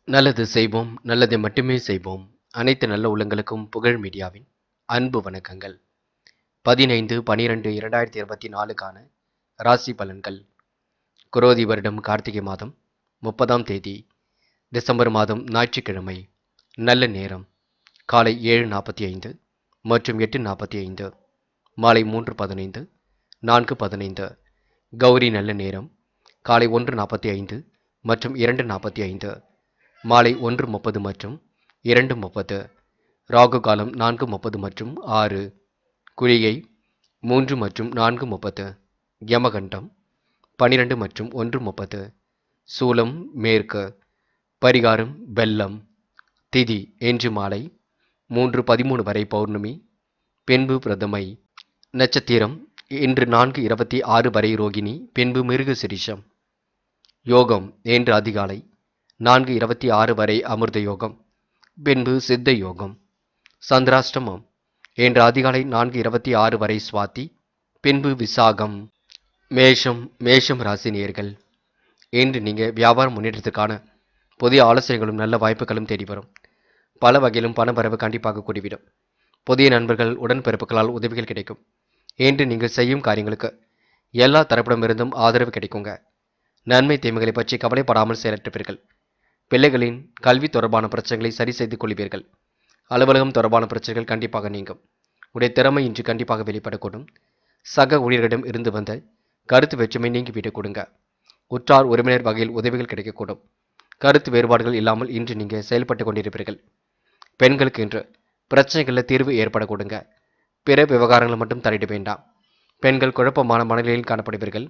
நல்லது செய்வோம், நல்லதை மட்டுமே செய்வோம். அனைத்து நல்ல உள்ளங்களுக்கும் புகழ் மீடியாவின் அன்பு வணக்கங்கள். 15/12/2024க்கான ராசி பலன்கள். குரோதி வருடம் கார்த்திகை மாதம் 30ஆம் தேதி டிசம்பர் மாதம் ஞாயிற்றுக்கிழமை. நல்ல நேரம் காலை 7:45 மற்றும் 8:45, மாலை 3:15, 4:15. கௌரி நல்ல நேரம் காலை 1:45 மற்றும் 2:45, மாலை 1:30 மற்றும் 2:30. ராகு காலம் 4:30 மற்றும் 6. குளிகை 3 மற்றும் 4:30. யமகண்டம் 12 மற்றும் 1:30. சூலம் மேற்கு. பரிகாரம் வெள்ளம். திதி இன்று மாலை 3:13 வரை பௌர்ணமி, பின்பு பிரதமை. நட்சத்திரம் இன்று 4:26 வரை ரோகிணி, பின்பு மிருகசிரிஷம். யோகம் இன்று அதிகாலை 4:26 வரை அமிர்த யோகம், பின்பு சித்த யோகம். சந்திராஷ்டமம் இன்று அதிகாலை 4:26 வரை சுவாதி, பின்பு விசாகம். மேஷம் ராசி நேயர்கள், இன்று நீங்கள் வியாபார முன்னேற்றத்திற்கான புதிய ஆலோசனைகளும் நல்ல வாய்ப்புகளும் தேடி வரும். பல வகையிலும் பண வரவு கண்டிப்பாக கூடிவிடும். புதிய நண்பர்கள் உடன்பிறப்புகளால் உதவிகள் கிடைக்கும். இன்று நீங்கள் செய்யும் காரியங்களுக்கு எல்லா தரப்பிடமிருந்தும் ஆதரவு கிடைக்குங்க. நன்மை தீமைகளை பற்றி கவலைப்படாமல் செயலற்றுவீர்கள். பிள்ளைகளின் கல்வி தொடர்பான பிரச்சனைகளை சரி செய்து கொள்வீர்கள். அலுவலகம் தொடர்பான பிரச்சனைகள் கண்டிப்பாக நீங்கும். உடைய திறமை இன்று கண்டிப்பாக வெளிப்படக்கூடும். சக ஊழியர்களிடம் இருந்து வந்த கருத்து வேற்றுமை நீங்கி விட்டு கொடுங்க. உற்றார் உறவினர் வகையில் உதவிகள் கிடைக்கக்கூடும். கருத்து வேறுபாடுகள் இல்லாமல் இன்று நீங்கள் செயல்பட்டு கொண்டிருப்பீர்கள். பெண்களுக்கு இன்று பிரச்சனைகளில் தீர்வு ஏற்பட கொடுங்க. பிற விவகாரங்கள் மட்டும் தலையிட வேண்டாம். பெண்கள் குழப்பமான மனநிலையில் காணப்படுவீர்கள்.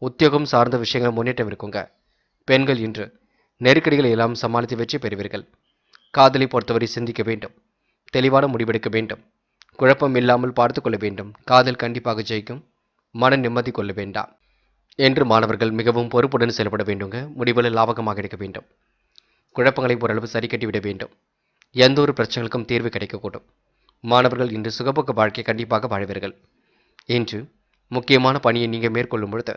உத்தியோகம் சார்ந்த விஷயங்கள் முன்னேற்றம் இருக்குங்க. பெண்கள் இன்று நெருக்கடிகளை எல்லாம் சமாளித்து வெற்றி பெறுவீர்கள். காதலை பொறுத்தவரை சிந்திக்க வேண்டும். தெளிவான முடிவெடுக்க வேண்டும். குழப்பம் இல்லாமல் பார்த்து கொள்ள வேண்டும். காதல் கண்டிப்பாக ஜெயிக்கும். மன நிம்மதி கொள்ள வேண்டாம். என்று மாணவர்கள் மிகவும் பொறுப்புடன் செயல்பட வேண்டுங்க. முடிவுகளை லாபகமாக எடுக்க வேண்டும். குழப்பங்களை ஓரளவு சரி கட்டிவிட வேண்டும். எந்த ஒரு பிரச்சனைகளுக்கும் தீர்வு கிடைக்கக்கூடும். மாணவர்கள் இன்று சுகபோக வாழ்க்கை கண்டிப்பாக வாழ்வீர்கள். இன்று முக்கியமான பணியை நீங்கள் மேற்கொள்ளும் பொழுது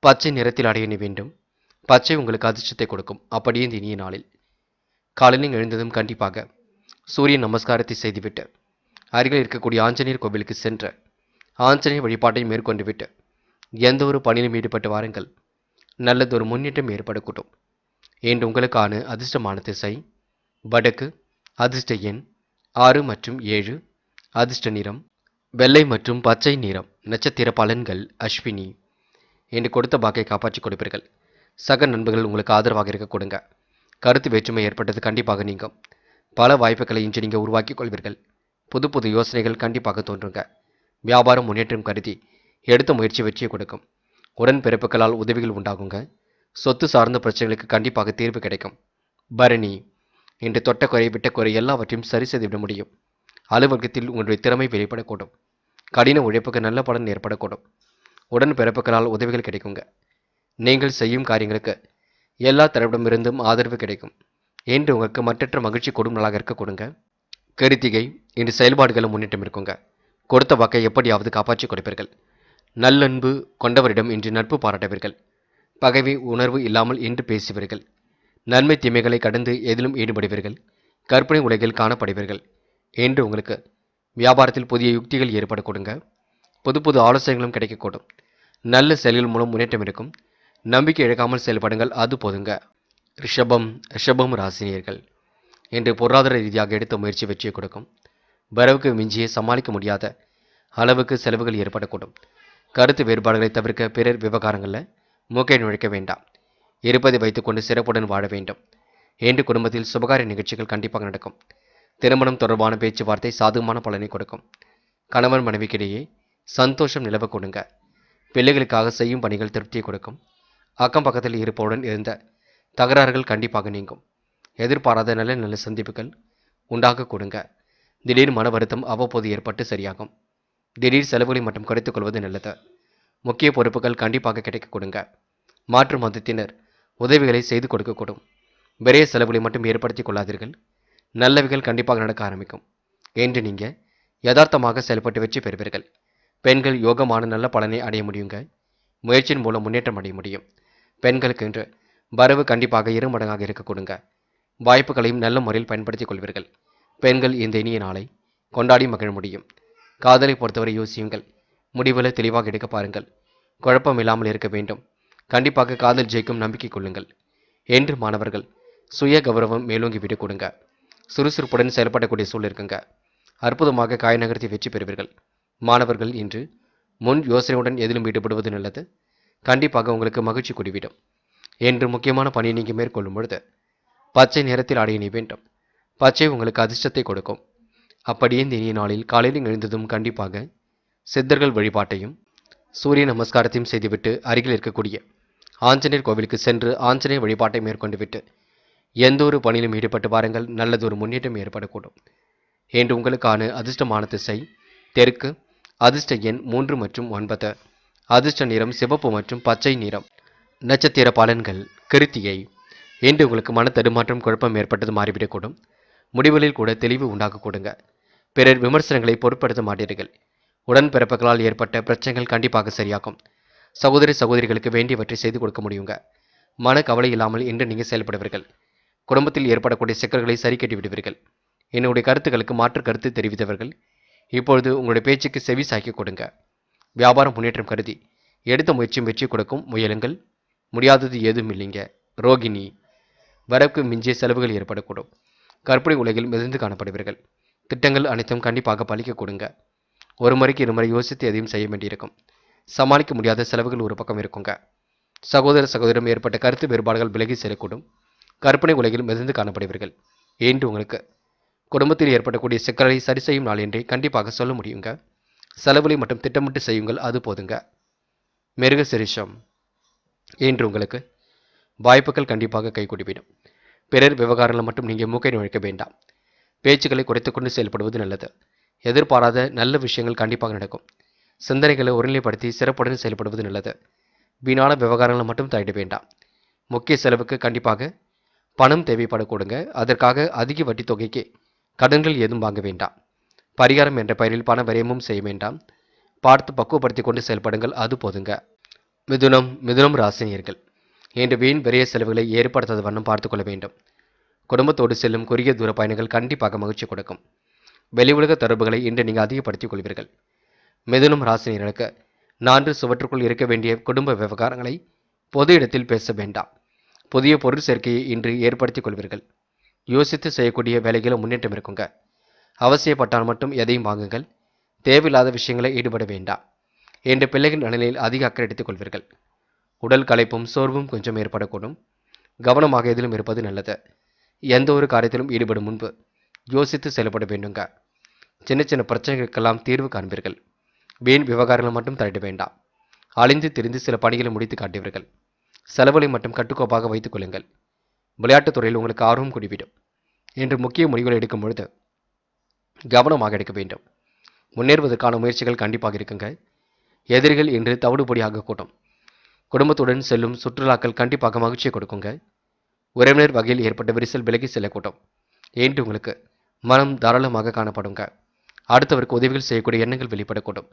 பச்சை நிறத்தில் அடைய வேண்டும். பச்சை உங்களுக்கு அதிர்ஷ்டத்தை கொடுக்கும். அப்படியே இந்த இனிய நாளில் காலையில் எழுந்ததும் கண்டிப்பாக சூரிய நமஸ்காரத்தை செய்துவிட்டு அருகில் இருக்கக்கூடிய ஆஞ்சநேயர் கோவிலுக்கு சென்று ஆஞ்சநேயர் வழிபாட்டை மேற்கொண்டு விட்டு எந்த ஒரு பணியிலும் ஈடுபட்டு வாருங்கள். நல்லதொரு முன்னேற்றம் ஏற்படக்கூடும். இன்று உங்களுக்கான அதிர்ஷ்டமான திசை வடக்கு. அதிர்ஷ்ட எண் 6 மற்றும் 7. அதிர்ஷ்ட நிறம் வெள்ளை மற்றும் பச்சை நிறம். நட்சத்திர பலன்கள் அஸ்வினி. என்று கொடுத்த பாக்கை காப்பாற்றி கொடுப்பீர்கள். சக நண்பர்கள் உங்களுக்கு ஆதரவாக இருக்க கொடுங்க. கருத்து வேற்றுமை ஏற்பட்டது கண்டிப்பாக நீங்கும். பல வாய்ப்புகளை இன்று நீங்கள் உருவாக்கிக் கொள்வீர்கள். புது புது யோசனைகள் கண்டிப்பாக தோன்றுங்க. வியாபாரம் முன்னேற்றம் கருதி எடுத்த முயற்சி வெற்றியை கொடுக்கும். உடன்பிறப்புகளால் உதவிகள் உண்டாகுங்க. சொத்து சார்ந்த பிரச்சனைகளுக்கு கண்டிப்பாக தீர்வு கிடைக்கும். பரணி. இன்று தொட்ட குறை விட்ட குறை எல்லாவற்றையும் சரி செய்துவிட முடியும். அலுவலகத்தில் உங்களுடைய திறமை வெளிப்படக்கூடும். கடின உழைப்புக்கு நல்ல பலன் ஏற்படக்கூடும். உடன்பிறப்புகளால் உதவிகள் கிடைக்குங்க. நீங்கள் செய்யும் காரியங்களுக்கு எல்லா தரப்பிடமிருந்தும் ஆதரவு கிடைக்கும். இன்று உங்களுக்கு மற்றற்ற மகிழ்ச்சி கூடும் நாளாக இருக்க கொடுங்க. கிருத்திகை. இன்று செயல்பாடுகளும் முன்னேற்றம் இருக்குங்க. கொடுத்த வாக்கை எப்படியாவது காப்பாற்றி கொடுப்பீர்கள். நல்லன்பு கொண்டவரிடம் இன்று நட்பு பாராட்டுவீர்கள். பகைமை உணர்வு இல்லாமல் இன்று பேசுவீர்கள். நன்மை தீமைகளை கடந்து எதிலும் ஈடுபடுவீர்கள். கற்பனை உலகில் காணப்படுவீர்கள். இன்று உங்களுக்கு வியாபாரத்தில் புதிய யுக்திகள் ஏற்பட கொடுங்க. புது புது ஆலோசனைகளும் கிடைக்கக்கூடும். நல்ல செயல்கள் மூலம் முன்னேற்றம் இருக்கும். நம்பிக்கை இழக்காமல் செயல்படுங்கள், அது போதுங்க. ரிஷபம் ராசினியர்கள், இன்று பொருளாதார ரீதியாக எடுத்த முயற்சி வெற்றியை கொடுக்கும். வரவுக்கு மிஞ்சியே சமாளிக்க முடியாத அளவுக்கு செலவுகள் ஏற்படக்கூடும். கருத்து வேறுபாடுகளை தவிர்க்க பிறர் விவகாரங்களில் மூக்கை நுழைக்க வேண்டாம். இருப்பதை வைத்துக்கொண்டு சிறப்புடன் வாழ வேண்டும். இன்று குடும்பத்தில் சுபகாரிய நிகழ்ச்சிகள் கண்டிப்பாக நடக்கும். திருமணம் தொடர்பான பேச்சுவார்த்தை சாதகமான பலனை கொடுக்கும். கணவன் மனைவிக்கிடையே சந்தோஷம் நிலவ கொடுங்க. பிள்ளைகளுக்காக செய்யும் பணிகள் திருப்தியை கொடுக்கும். அக்கம் பக்கத்தில் இருப்பவுடன் இருந்த தகராறுகள் கண்டிப்பாக நீங்கும். எதிர்பாராத நல்ல நல்ல சந்திப்புகள் உண்டாக கொடுங்க. திடீர் மன வருத்தம் அவ்வப்போது ஏற்பட்டு சரியாகும். திடீர் செலவுகளை மட்டும் குறைத்துக் கொள்வது நல்லது. முக்கிய பொறுப்புகள் கண்டிப்பாக கிடைக்க கொடுங்க. மாற்று மதத்தினர் உதவிகளை செய்து கொடுக்கக்கூடும். விரைய செலவுகளை மட்டும் ஏற்படுத்திக் கொள்ளாதீர்கள். நல்லவைகள் கண்டிப்பாக நடக்க ஆரம்பிக்கும். என்று நீங்கள் யதார்த்தமாக செயல்பட்டு வெற்றி பெறுவீர்கள். பெண்கள் யோகமான நல்ல பலனை அடைய முடியுங்க. முயற்சியின் மூலம் முன்னேற்றம் அடைய முடியும். பெண்களுக்கு இன்று வரவு கண்டிப்பாக இருமடங்காக இருக்க கொடுங்க. வாய்ப்புகளையும் நல்ல முறையில் பயன்படுத்திக் கொள்வீர்கள். பெண்கள் இந்த இனிய நாளை கொண்டாடி மகிழ முடியும். காதலை பொறுத்தவரை யோசியுங்கள். முடிவுகளை தெளிவாக எடுக்க பாருங்கள். குழப்பம் இல்லாமல் இருக்க வேண்டும். கண்டிப்பாக காதல் ஜெயிக்கும் நம்பிக்கை கொள்ளுங்கள். என்று மாணவர்கள் சுய கௌரவம் மேலோங்கி விட்டு கொடுங்க. சுறுசுறுப்புடன் செயல்படக்கூடிய சூழல் இருக்குங்க. அற்புதமாக காய நகர்த்தி வெற்றி பெறுவீர்கள். மாணவர்கள் இன்று முன் யோசனையுடன் எதிலும் ஈடுபடுவது நல்லது. கண்டிப்பாக உங்களுக்கு மகிழ்ச்சி கூடிவிடும். என்று முக்கியமான பணியை நீங்கள் மேற்கொள்ளும் பொழுது பச்சை நிறத்தில் ஆடை அணிய வேண்டும். பச்சை உங்களுக்கு அதிர்ஷ்டத்தை கொடுக்கும். அப்படியே இந்த இனிய நாளில் காலையில் எழுந்ததும் கண்டிப்பாக சித்தர்கள் வழிபாட்டையும் சூரிய நமஸ்காரத்தையும் செய்துவிட்டு அருகில் இருக்கக்கூடிய ஆஞ்சநேயர் கோவிலுக்கு சென்று ஆஞ்சநேயர் வழிபாட்டை மேற்கொண்டு விட்டு எந்த ஒரு பணியிலும் ஈடுபட்டு பாருங்கள், நல்லதொரு முன்னேற்றம் ஏற்படக்கூடும். என்று உங்களுக்கான அதிர்ஷ்டமான திசை தெற்கு, அதிர்ஷ்ட எண் 3 மற்றும் 9, அதிர்ஷ்ட நிறம் சிவப்பு மற்றும் பச்சை நிறம். நட்சத்திர பலன்கள் கிருத்திகை. இன்று உங்களுக்கு மன தடுமாற்றம் குழப்பம் ஏற்பட்டது மாறிவிடக்கூடும். முடிவுகளில் கூட தெளிவு உண்டாக கொடுங்க. பிறர் விமர்சனங்களை பொருட்படுத்த மாட்டீர்கள். உடன்பிறப்புகளால் ஏற்பட்ட பிரச்சனைகள் கண்டிப்பாக சரியாகும். சகோதரி சகோதரிகளுக்கு வேண்டியவற்றை செய்து கொடுக்க முடியுங்க. மன கவலை இல்லாமல் இன்று நீங்கள் செயல்படுவீர்கள். குடும்பத்தில் ஏற்படக்கூடிய சிக்கல்களை சரி கட்டி விடுவீர்கள். என்னுடைய கருத்துக்களுக்கு மாற்று கருத்து தெரிவித்தவர்கள் இப்பொழுது உங்களுடைய பேச்சுக்கு செவி சாய்க்க கொடுங்க. வியாபாரம் முன்னேற்றம் கருதி எடுத்த முயற்சியும் வெற்றி கொடுக்கும். முயலுங்கள். முடியாதது ஏதும் இல்லைங்க. ரோகிணி. வரவுக்கு மிஞ்சிய செலவுகள் ஏற்படக்கூடும். கற்பனை உலகில் மிதந்து காணப்படுவீர்கள். திட்டங்கள் அனைத்தும் கண்டிப்பாக பலிக்க கொடுங்க. ஒரு முறைக்கு இருமுறை யோசித்து எதையும் செய்ய வேண்டியிருக்கும். சமாளிக்க முடியாத செலவுகள் ஒரு பக்கம் இருக்குங்க. சகோதர சகோதரம் ஏற்பட்ட கருத்து வேறுபாடுகள் விலகி செல்லக்கூடும். கற்பனை உலகில் மிதந்து காணப்படுவீர்கள். என்று உங்களுக்கு குடும்பத்தில் ஏற்படக்கூடிய சிக்கலை சரி செய்யும் நாள் என்றே கண்டிப்பாக சொல்ல முடியுங்க. செலவுகளை மட்டும் திட்டமிட்டு செய்யுங்கள், அது போதுங்க. மிருக சிரிஷம். என்று உங்களுக்கு வாய்ப்புகள் கண்டிப்பாக கைகூடிவிடும். பிறர் விவகாரங்களை மட்டும் நீங்கள் மூக்கை நுழைக்க வேண்டாம். பேச்சுக்களை குறைத்துக்கொண்டு செயல்படுவது நல்லது. எதிர்பாராத நல்ல விஷயங்கள் கண்டிப்பாக நடக்கும். சிந்தனைகளை ஒருநிலைப்படுத்தி சிறப்புடன் செயல்படுவது நல்லது. வீணான விவகாரங்களை மட்டும் தலையிட வேண்டாம். முக்கிய செலவுக்கு கண்டிப்பாக பணம் தேவைப்படக்கூடுங்க. அதற்காக அதிக வட்டி தொகைக்கு கடன்கள் ஏதும் வாங்க வேண்டாம். பரிகாரம் என்ற பெயரில் பண விரயமும் செய்ய வேண்டாம். பார்த்து பக்குவப்படுத்தி கொண்டு செயல்படுங்கள், அது போதுங்க. மிதுனம் ராசினியர்கள் இன்று வீண் விரைய செலவுகளை ஏற்படுத்தாத வண்ணம் பார்த்துக்கொள்ள வேண்டும். குடும்பத்தோடு செல்லும் குறுகிய தூர பயணங்கள் கண்டிப்பாக மகிழ்ச்சி கொடுக்கும். வெளி உலக தொடர்புகளை இன்று நீங்கள் அதிகப்படுத்திக் கொள்வீர்கள். மிதுனம் ராசினியர்களுக்கு 4 சுவற்றுக்குள் இருக்க வேண்டிய குடும்ப விவகாரங்களை பொது இடத்தில் பேச வேண்டாம். புதிய பொருள் சேர்க்கையை இன்று ஏற்படுத்திக் கொள்வீர்கள். யோசித்து செய்யக்கூடிய வேலைகளில் முன்னேற்றம் இருக்குங்க. அவசியப்பட்டால் மட்டும் எதையும் வாங்குங்கள். தேவையில்லாத விஷயங்களை ஈடுபட வேண்டாம். இன்று பிள்ளைகள் நலனில் அதிக அக்கறை எடுத்துக் கொள்வீர்கள். உடல் களைப்பும் சோர்வும் கொஞ்சம் ஏற்படக்கூடும். கவனமாக எதிலும் இருப்பது நல்லது. எந்த ஒரு காரியத்திலும் ஈடுபடும் முன்பு யோசித்து செயல்பட வேண்டுங்க. சின்ன சின்ன பிரச்சனைகளுக்கெல்லாம் தீர்வு காண்பீர்கள். வீண் விவகாரங்கள் மட்டும் தலையிட வேண்டாம். அழிந்து திரிந்து சில பணிகளை முடித்து காட்டுவீர்கள். செலவுகளை மட்டும் கட்டுக்கோப்பாக வைத்துக் கொள்ளுங்கள். விளையாட்டுத் துறையில் உங்களுக்கு ஆர்வம் கூடிவிடும். இன்று முக்கிய முடிவுகளை எடுக்கும் பொழுது கவனமாக எடுக்க வேண்டும். முன்னேறுவதற்கான முயற்சிகள் கண்டிப்பாக இருக்குங்க. எதிரிகள் இன்று தவிடுபொடியாக கூட்டம். குடும்பத்துடன் செல்லும் சுற்றுலாக்கள் கண்டிப்பாக மகிழ்ச்சியை கொடுக்குங்க. உறவினர் வகையில் ஏற்பட்ட விரிசல் விலகி செல்லக்கூடும். என்று உங்களுக்கு மனம் தாராளமாக காணப்படுங்க. அடுத்தவருக்கு உதவிகள் செய்யக்கூடிய எண்ணங்கள் வெளிப்படக்கூடும்.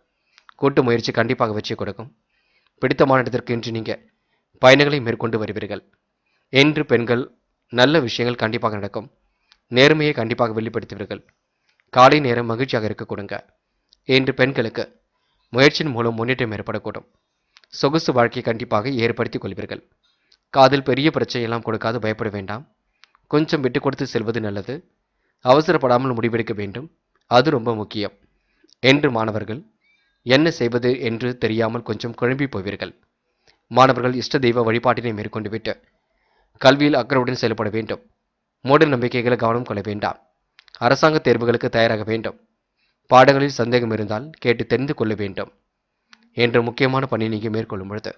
கூட்டு முயற்சி கண்டிப்பாக வெற்றி கொடுக்கும். பிடித்தமான இடத்திற்கு இன்று நீங்கள் பயணங்களை மேற்கொண்டு வருவீர்கள். என்று பெண்கள் நல்ல விஷயங்கள் கண்டிப்பாக நடக்கும். நேர்மையை கண்டிப்பாக வெளிப்படுத்துவீர்கள். காலை நேரம் மகிழ்ச்சியாக இருக்க கொடுங்க. என்று பெண்களுக்கு முயற்சியின் மூலம் முன்னேற்றம் ஏற்படக்கூடும். சொகுசு வாழ்க்கையை கண்டிப்பாக ஏற்படுத்திக் கொள்வீர்கள். காதில் பெரிய பிரச்சனையெல்லாம் கொடுக்காது பயப்பட வேண்டாம். கொஞ்சம் விட்டு கொடுத்து செல்வது நல்லது. அவசரப்படாமல் முடிவெடுக்க வேண்டும், அது ரொம்ப முக்கியம். என்று மாணவர்கள் என்ன செய்வது என்று தெரியாமல் கொஞ்சம் குழம்பி போவீர்கள். மாணவர்கள் இஷ்ட தெய்வ வழிபாட்டினை மேற்கொண்டு விட்டு கல்வியில் அக்கறையுடன் செயல்பட வேண்டும். மூட நம்பிக்கைகளை கவனம் கொள்ள வேண்டாம். அரசாங்க தேர்வுகளுக்கு தயாராக வேண்டும். பாடங்களில் சந்தேகம் இருந்தால் கேட்டு தெரிந்து கொள்ள வேண்டும். என்ற முக்கியமான பணியை நீங்கள் மேற்கொள்ளும் பொழுது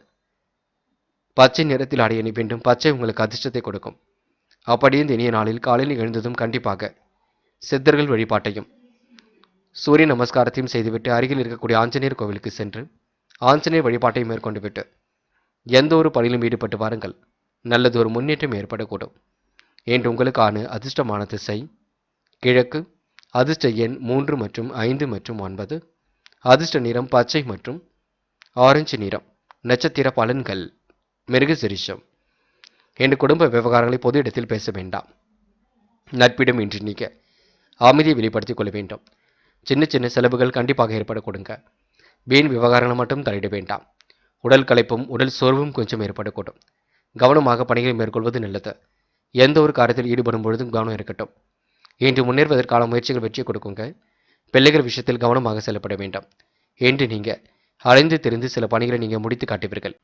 பச்சை நிறத்தில் ஆடை அணி வேண்டும். பச்சை உங்களுக்கு அதிர்ஷ்டத்தை கொடுக்கும். அப்படியே இந்த இனிய நாளில் காலையில் எழுந்ததும் கண்டிப்பாக சித்தர்கள் வழிபாட்டையும் சூரிய நமஸ்காரத்தையும் செய்துவிட்டு அருகில் இருக்கக்கூடிய ஆஞ்சநேயர் கோவிலுக்கு சென்று ஆஞ்சநேயர் வழிபாட்டை மேற்கொண்டு விட்டு எந்த ஒரு பணியிலும் ஈடுபட்டு வாருங்கள், நல்லது ஒரு முன்னேற்றம் ஏற்படக்கூடும். என்று உங்களுக்கான அதிர்ஷ்டமான திசை கிழக்கு, அதிர்ஷ்ட எண் 3 மற்றும் 5 மற்றும் 9, அதிர்ஷ்ட நிறம் பச்சை மற்றும் ஆரஞ்சு நிறம். நட்சத்திர பலன்கள் மிருகசிரிஷம். என்று குடும்ப விவகாரங்களை பொது இடத்தில் பேச வேண்டாம். நட்பிடம் இன்றி நீக்க அமைதியை வெளிப்படுத்திக் கொள்ள வேண்டும். சின்ன சின்ன செலவுகள் கண்டிப்பாக ஏற்பட கொடுங்க. வீண் விவகாரங்கள் மட்டும் தலையிட வேண்டாம். உடல் களைப்பும் உடல் சோர்வும் கொஞ்சம் ஏற்படக்கூடும். கவனமாக பணிகளை மேற்கொள்வது நல்லது. எந்த ஒரு காரியத்தில் ஈடுபடும் பொழுதும் கவனம் இருக்கட்டும். இன்று முன்னேறுவதற்கான முயற்சிகள் வெற்றி கொடுக்குங்க. பிள்ளைகள் விஷயத்தில் கவனமாக செல்லப்பட வேண்டும். என்று நீங்க அலைந்து திரிந்து சில பணிகளை நீங்க முடித்து காட்டுவீர்கள்.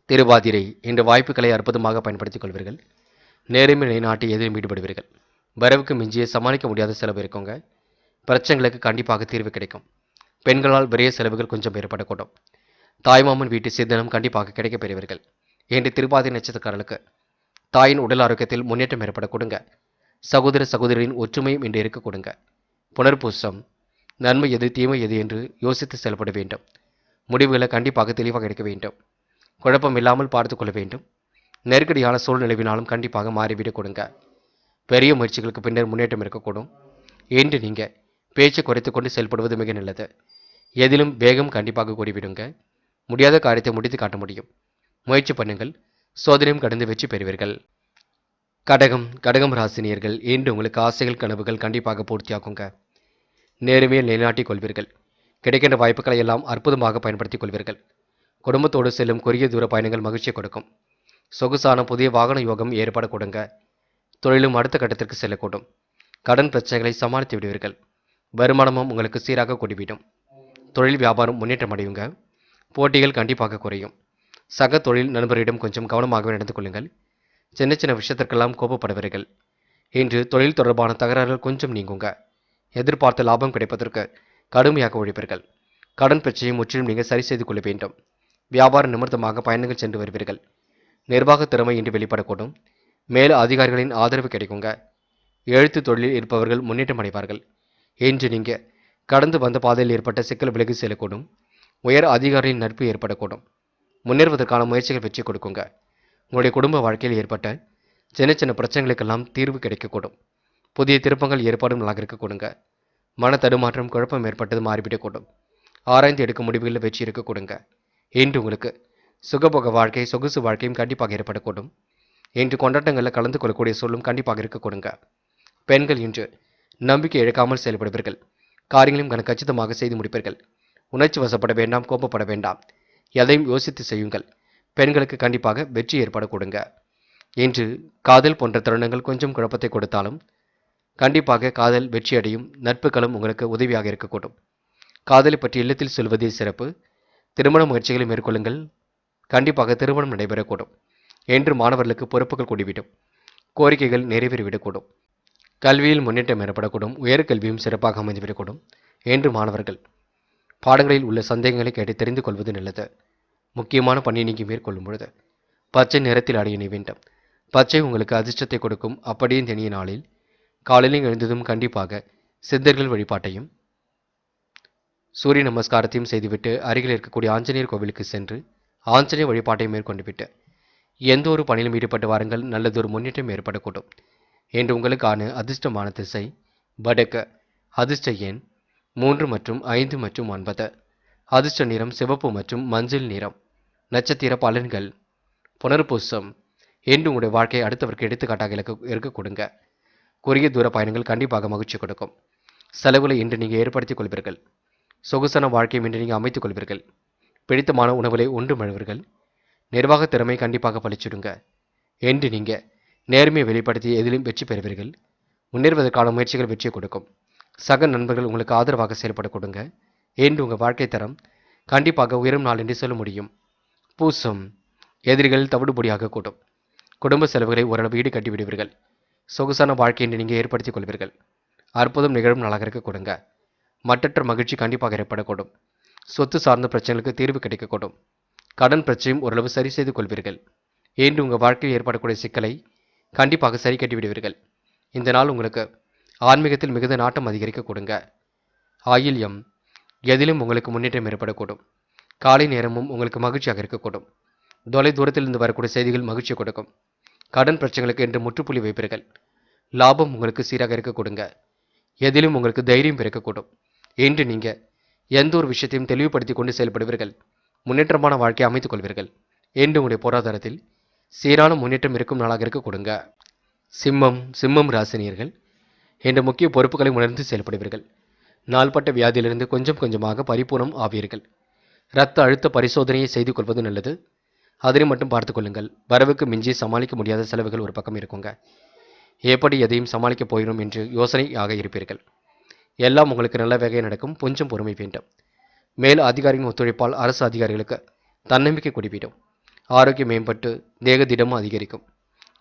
திருவாதிரை இன்று வாய்ப்புகளை அற்புதமாக பயன்படுத்திக் கொள்வீர்கள். நேர்மை நிலைநாட்டி எதிலும் ஈடுபடுவீர்கள். வரவுக்கு மிஞ்சிய சமாளிக்க முடியாத செலவு இருக்குங்க. பிரச்சனைகளுக்கு கண்டிப்பாக தீர்வு கிடைக்கும். பெண்களால் விரைய செலவுகள் கொஞ்சம் ஏற்படக்கூடும். தாய்மாமன் வீட்டு சித்தனம் கண்டிப்பாக கிடைக்கப் பெறுவீர்கள். என்று திருவாதிரை நட்சத்திரக்காரர்களுக்கு தாயின் உடல் ஆரோக்கியத்தில் முன்னேற்றம் ஏற்பட கொடுங்க. சகோதர சகோதரியின் ஒற்றுமையும் இன்று இருக்க கொடுங்க. புனர்பூசம் நன்மை எது தீமை எது என்று யோசித்து செயல்பட வேண்டும். முடிவுகளை கண்டிப்பாக தெளிவாக எடுக்க வேண்டும். குழப்பம் இல்லாமல் பார்த்து கொள்ள வேண்டும். நெருக்கடியான சூழ்நிலைவினாலும் கண்டிப்பாக மாறிவிடக் கொடுங்க. பெரிய முயற்சிகளுக்கு பின்னர் முன்னேற்றம் இருக்கக்கூடும். என்று நீங்க பேச்சை குறைத்துக் கொண்டு செயல்படுவது மிக நல்லது. எதிலும் வேகம் கண்டிப்பாக கூடிவிடுங்க. முடியாத காரியத்தை முடித்து காட்ட முடியும். முயற்சி பண்ணுங்கள். சோதனையும் கடந்து வெற்றி பெறுவீர்கள். கடகம் ராசினியர்கள் இன்று உங்களுக்கு ஆசைகள் கனவுகள் கண்டிப்பாக பூர்த்தியாகுங்க. நேர்மையை நிலைநாட்டிக் கொள்வீர்கள். கிடைக்கின்ற வாய்ப்புகளை எல்லாம் அற்புதமாக பயன்படுத்திக் கொள்வீர்கள். குடும்பத்தோடு செல்லும் குறுகிய தூர பயணங்கள் மகிழ்ச்சியை கொடுக்கும். சொகுசான புதிய வாகன யோகம் ஏற்பட கொடுங்க. தொழிலும் அடுத்த கட்டத்திற்கு செல்லக்கூடும். கடன் பிரச்சனைகளை சமாளித்து விடுவீர்கள். வருமானமும் உங்களுக்கு சீராக கூடிவிடும். தொழில் வியாபாரம் முன்னேற்றம் அடையுங்க. போட்டிகள் கண்டிப்பாக குறையும். சக தொழில் நண்பரிடம் கொஞ்சம் கவனமாக நடந்து கொள்ளுங்கள். சின்ன சின்ன விஷயத்திற்கெல்லாம் கோபப்படுவீர்கள். இன்று தொழில் தொடர்பான தகராறுகள் கொஞ்சம் நீங்குங்க. எதிர்பார்த்த லாபம் கிடைப்பதற்கு கடுமையாக உழைப்பீர்கள். கடன் பிரச்சனையை முற்றிலும் நீங்கள் சரி செய்து கொள்ள வேண்டும். வியாபார நிமித்தமாக பயணங்கள் சென்று வருவீர்கள். நிர்வாக திறமை இன்று வெளிப்படக்கூடும். மேல அதிகாரிகளின் ஆதரவு கிடைக்குங்க. எழுத்து தொழிலில் இருப்பவர்கள் முன்னேற்றம் அடைவார்கள். இன்று நீங்க கடந்து வந்த பாதையில் ஏற்பட்ட சிக்கல் விலகி செல்லக்கூடும். உயர் அதிகாரியின் நட்பு ஏற்படக்கூடும். முன்னேறுவதற்கான முயற்சிகள் வெற்றி கொடுக்குங்க. உங்களுடைய குடும்ப வாழ்க்கையில் ஏற்பட்ட சின்ன சின்ன பிரச்சனைகளுக்கெல்லாம் தீர்வு கிடைக்கக்கூடும். புதிய திருப்பங்கள் ஏற்பாடும் நல்லாக இருக்க கொடுங்க. மன தடுமாற்றம் குழப்பம் ஏற்பட்டது மாறிவிடக்கூடும். ஆராய்ந்து எடுக்கும் முடிவுகளில் வெற்றி இருக்க கொடுங்க. இன்று உங்களுக்கு சுகபோக வாழ்க்கை சொகுசு வாழ்க்கையும் கண்டிப்பாக ஏற்படக்கூடும். இன்று கொண்டாட்டங்களில் கலந்து கொள்ளக்கூடிய சூழலும் கண்டிப்பாக இருக்க கொடுங்க. பெண்கள் இன்று நம்பிக்கை இழக்காமல் செயல்படுவீர்கள். காரியங்களையும் கச்சிதமாக செய்து முடிப்பீர்கள். உணர்ச்சி வசப்பட வேண்டாம், கோபப்பட வேண்டாம். எதையும் யோசித்து செய்யுங்கள். பெண்களுக்கு கண்டிப்பாக வெற்றி ஏற்பட கொடுங்க. இன்று காதல் போன்ற தருணங்கள் கொஞ்சம் குழப்பத்தை கொடுத்தாலும் கண்டிப்பாக காதல் வெற்றியடையும். நட்புகளும் உங்களுக்கு உதவியாக இருக்கக்கூடும். காதலை பற்றி இல்லத்தில் சொல்வதே சிறப்பு. திருமண முயற்சிகளை மேற்கொள்ளுங்கள். கண்டிப்பாக திருமணம் நடைபெறக்கூடும். என்று மாணவர்களுக்கு பொறுப்புகள் கூடிவிடும். கோரிக்கைகள் நிறைவேறிவிடக்கூடும். கல்வியில் முன்னேற்றம் ஏற்படக்கூடும். உயர்கல்வியும் சிறப்பாக அமைந்துவிடக்கூடும். என்று மாணவர்கள் பாடங்களில் உள்ள சந்தேகங்களை கேட்டு தெரிந்து கொள்வது நல்லது. முக்கியமான பணியை நீங்கி மேற்கொள்ளும் பொழுது பச்சை நிறத்தில் அணிய வேண்டும். பச்சை உங்களுக்கு அதிர்ஷ்டத்தை கொடுக்கும். அப்படியே தெனிய நாளில் காலையில் எழுந்ததும் கண்டிப்பாக சித்தர்கள் வழிபாட்டையும் சூரிய நமஸ்காரத்தையும் செய்துவிட்டு அருகில் இருக்கக்கூடிய ஆஞ்சநேயர் கோவிலுக்கு சென்று ஆஞ்சநேயர் வழிபாட்டை மேற்கொண்டுவிட்டு எந்த ஒரு பணியிலும் ஈடுபட்டு வாருங்கள். நல்லதொரு முன்னேற்றம் ஏற்படக்கூடும். என்று உங்களுக்கான அதிர்ஷ்டமான திசை வடக்கு. அதிர்ஷ்ட எண் 3 மற்றும் 5 மற்றும் 9. அதிர்ஷ்ட நிறம் சிவப்பு மற்றும் மஞ்சள் நிறம். நட்சத்திர பலன்கள் புனர்பூசம். என்று உங்களுடைய வாழ்க்கையை அடுத்தவருக்கு எடுத்துக்காட்டாக இருக்க கொடுங்க. குறுகிய தூர பயணங்கள் கண்டிப்பாக மகிழ்ச்சி கொடுக்கும். செலவுகளை இன்று நீங்கள் ஏற்படுத்திக் கொள்வீர்கள். சொகுசான வாழ்க்கையை இன்று நீங்கள் அமைத்துக் கொள்வீர்கள். பிடித்தமான உணவுகளை உண்டு மழுவீர்கள். நிர்வாக திறமை கண்டிப்பாக பழிச்சிடுங்க. என்று நீங்கள் நேர்மையை வெளிப்படுத்தி எதிலும் வெற்றி பெறுவீர்கள். முன்னேறுவதற்கான முயற்சிகள் வெற்றியை கொடுக்கும். சக நண்பர்கள் உங்களுக்கு ஆதரவாக செயல்பட கொடுங்க. என்று உங்கள் வாழ்க்கை தரம் கண்டிப்பாக உயரும் நாள் என்று சொல்ல முடியும். பூசம். எதிரிகள் தவிடுபொடியாக கூடும். குடும்ப செலவுகளை ஓரளவு ஈடு கட்டி விடுவீர்கள். சொகுசான வாழ்க்கை என்று நீங்கள் ஏற்படுத்திக் கொள்வீர்கள். அற்புதம் நிகழும் நாளாக இருக்க கொடுங்க. மற்றற்ற மகிழ்ச்சி கண்டிப்பாக ஏற்படக்கூடும். சொத்து சார்ந்த பிரச்சனைகளுக்கு தீர்வு கிடைக்கக்கூடும். கடன் பிரச்சனையும் ஓரளவு சரி செய்து கொள்வீர்கள். என்று உங்கள் வாழ்க்கையில் ஏற்படக்கூடிய சிக்கலை கண்டிப்பாக சரி கட்டி விடுவீர்கள். இந்த நாள் உங்களுக்கு ஆன்மீகத்தில் மிகுந்த நாட்டம் அதிகரிக்க கொடுங்க. ஆயில்யம். எதிலும் உங்களுக்கு முன்னேற்றம் ஏற்படக்கூடும். காலை நேரமும் உங்களுக்கு மகிழ்ச்சியாக இருக்கக்கூடும். தொலை தூரத்திலிருந்து வரக்கூடிய செய்திகள் மகிழ்ச்சி கொடுக்கும். கடன் பிரச்சனைகளுக்கு என்று முற்றுப்புள்ளி வைப்பீர்கள். லாபம் உங்களுக்கு சீராக இருக்க கொடுங்க. எதிலும் உங்களுக்கு தைரியம் பிறக்கக்கூடும். என்று நீங்கள் எந்த ஒரு விஷயத்தையும் தெளிவுபடுத்தி கொண்டு செயல்படுவீர்கள். முன்னேற்றமான வாழ்க்கையை அமைத்துக் கொள்வீர்கள். என்று உங்களுடைய பொருளாதாரத்தில் சீரான முன்னேற்றம் இருக்கும் நாளாக இருக்க கொடுங்க. சிம்மம் ராசினியர்கள் என்ற முக்கிய பொறுப்புகளை உணர்ந்து செயல்படுவீர்கள். நாள்பட்ட வியாதியிலிருந்து கொஞ்சம் கொஞ்சமாக பரிபூர்ணம் ஆவீர்கள். இரத்த அழுத்த பரிசோதனையை செய்து கொள்வது நல்லது. அதனை மட்டும் பார்த்துக் கொள்ளுங்கள். வரவுக்கு மிஞ்சி சமாளிக்க முடியாத செலவுகள் ஒரு பக்கம் இருக்குங்க. எப்படி எதையும் சமாளிக்கப் போகிறோம் என்று யோசனையாக இருப்பீர்கள். எல்லாம் உங்களுக்கு நல்ல வகையில் நடக்கும். கொஞ்சம் பொறுமை வேண்டும். மேல் அதிகாரிகளின் ஒத்துழைப்பால் அரசு அதிகாரிகளுக்கு தன்னம்பிக்கை கூடிவிடும். ஆரோக்கியம் மேம்பட்டு தேக திடமும் அதிகரிக்கும்.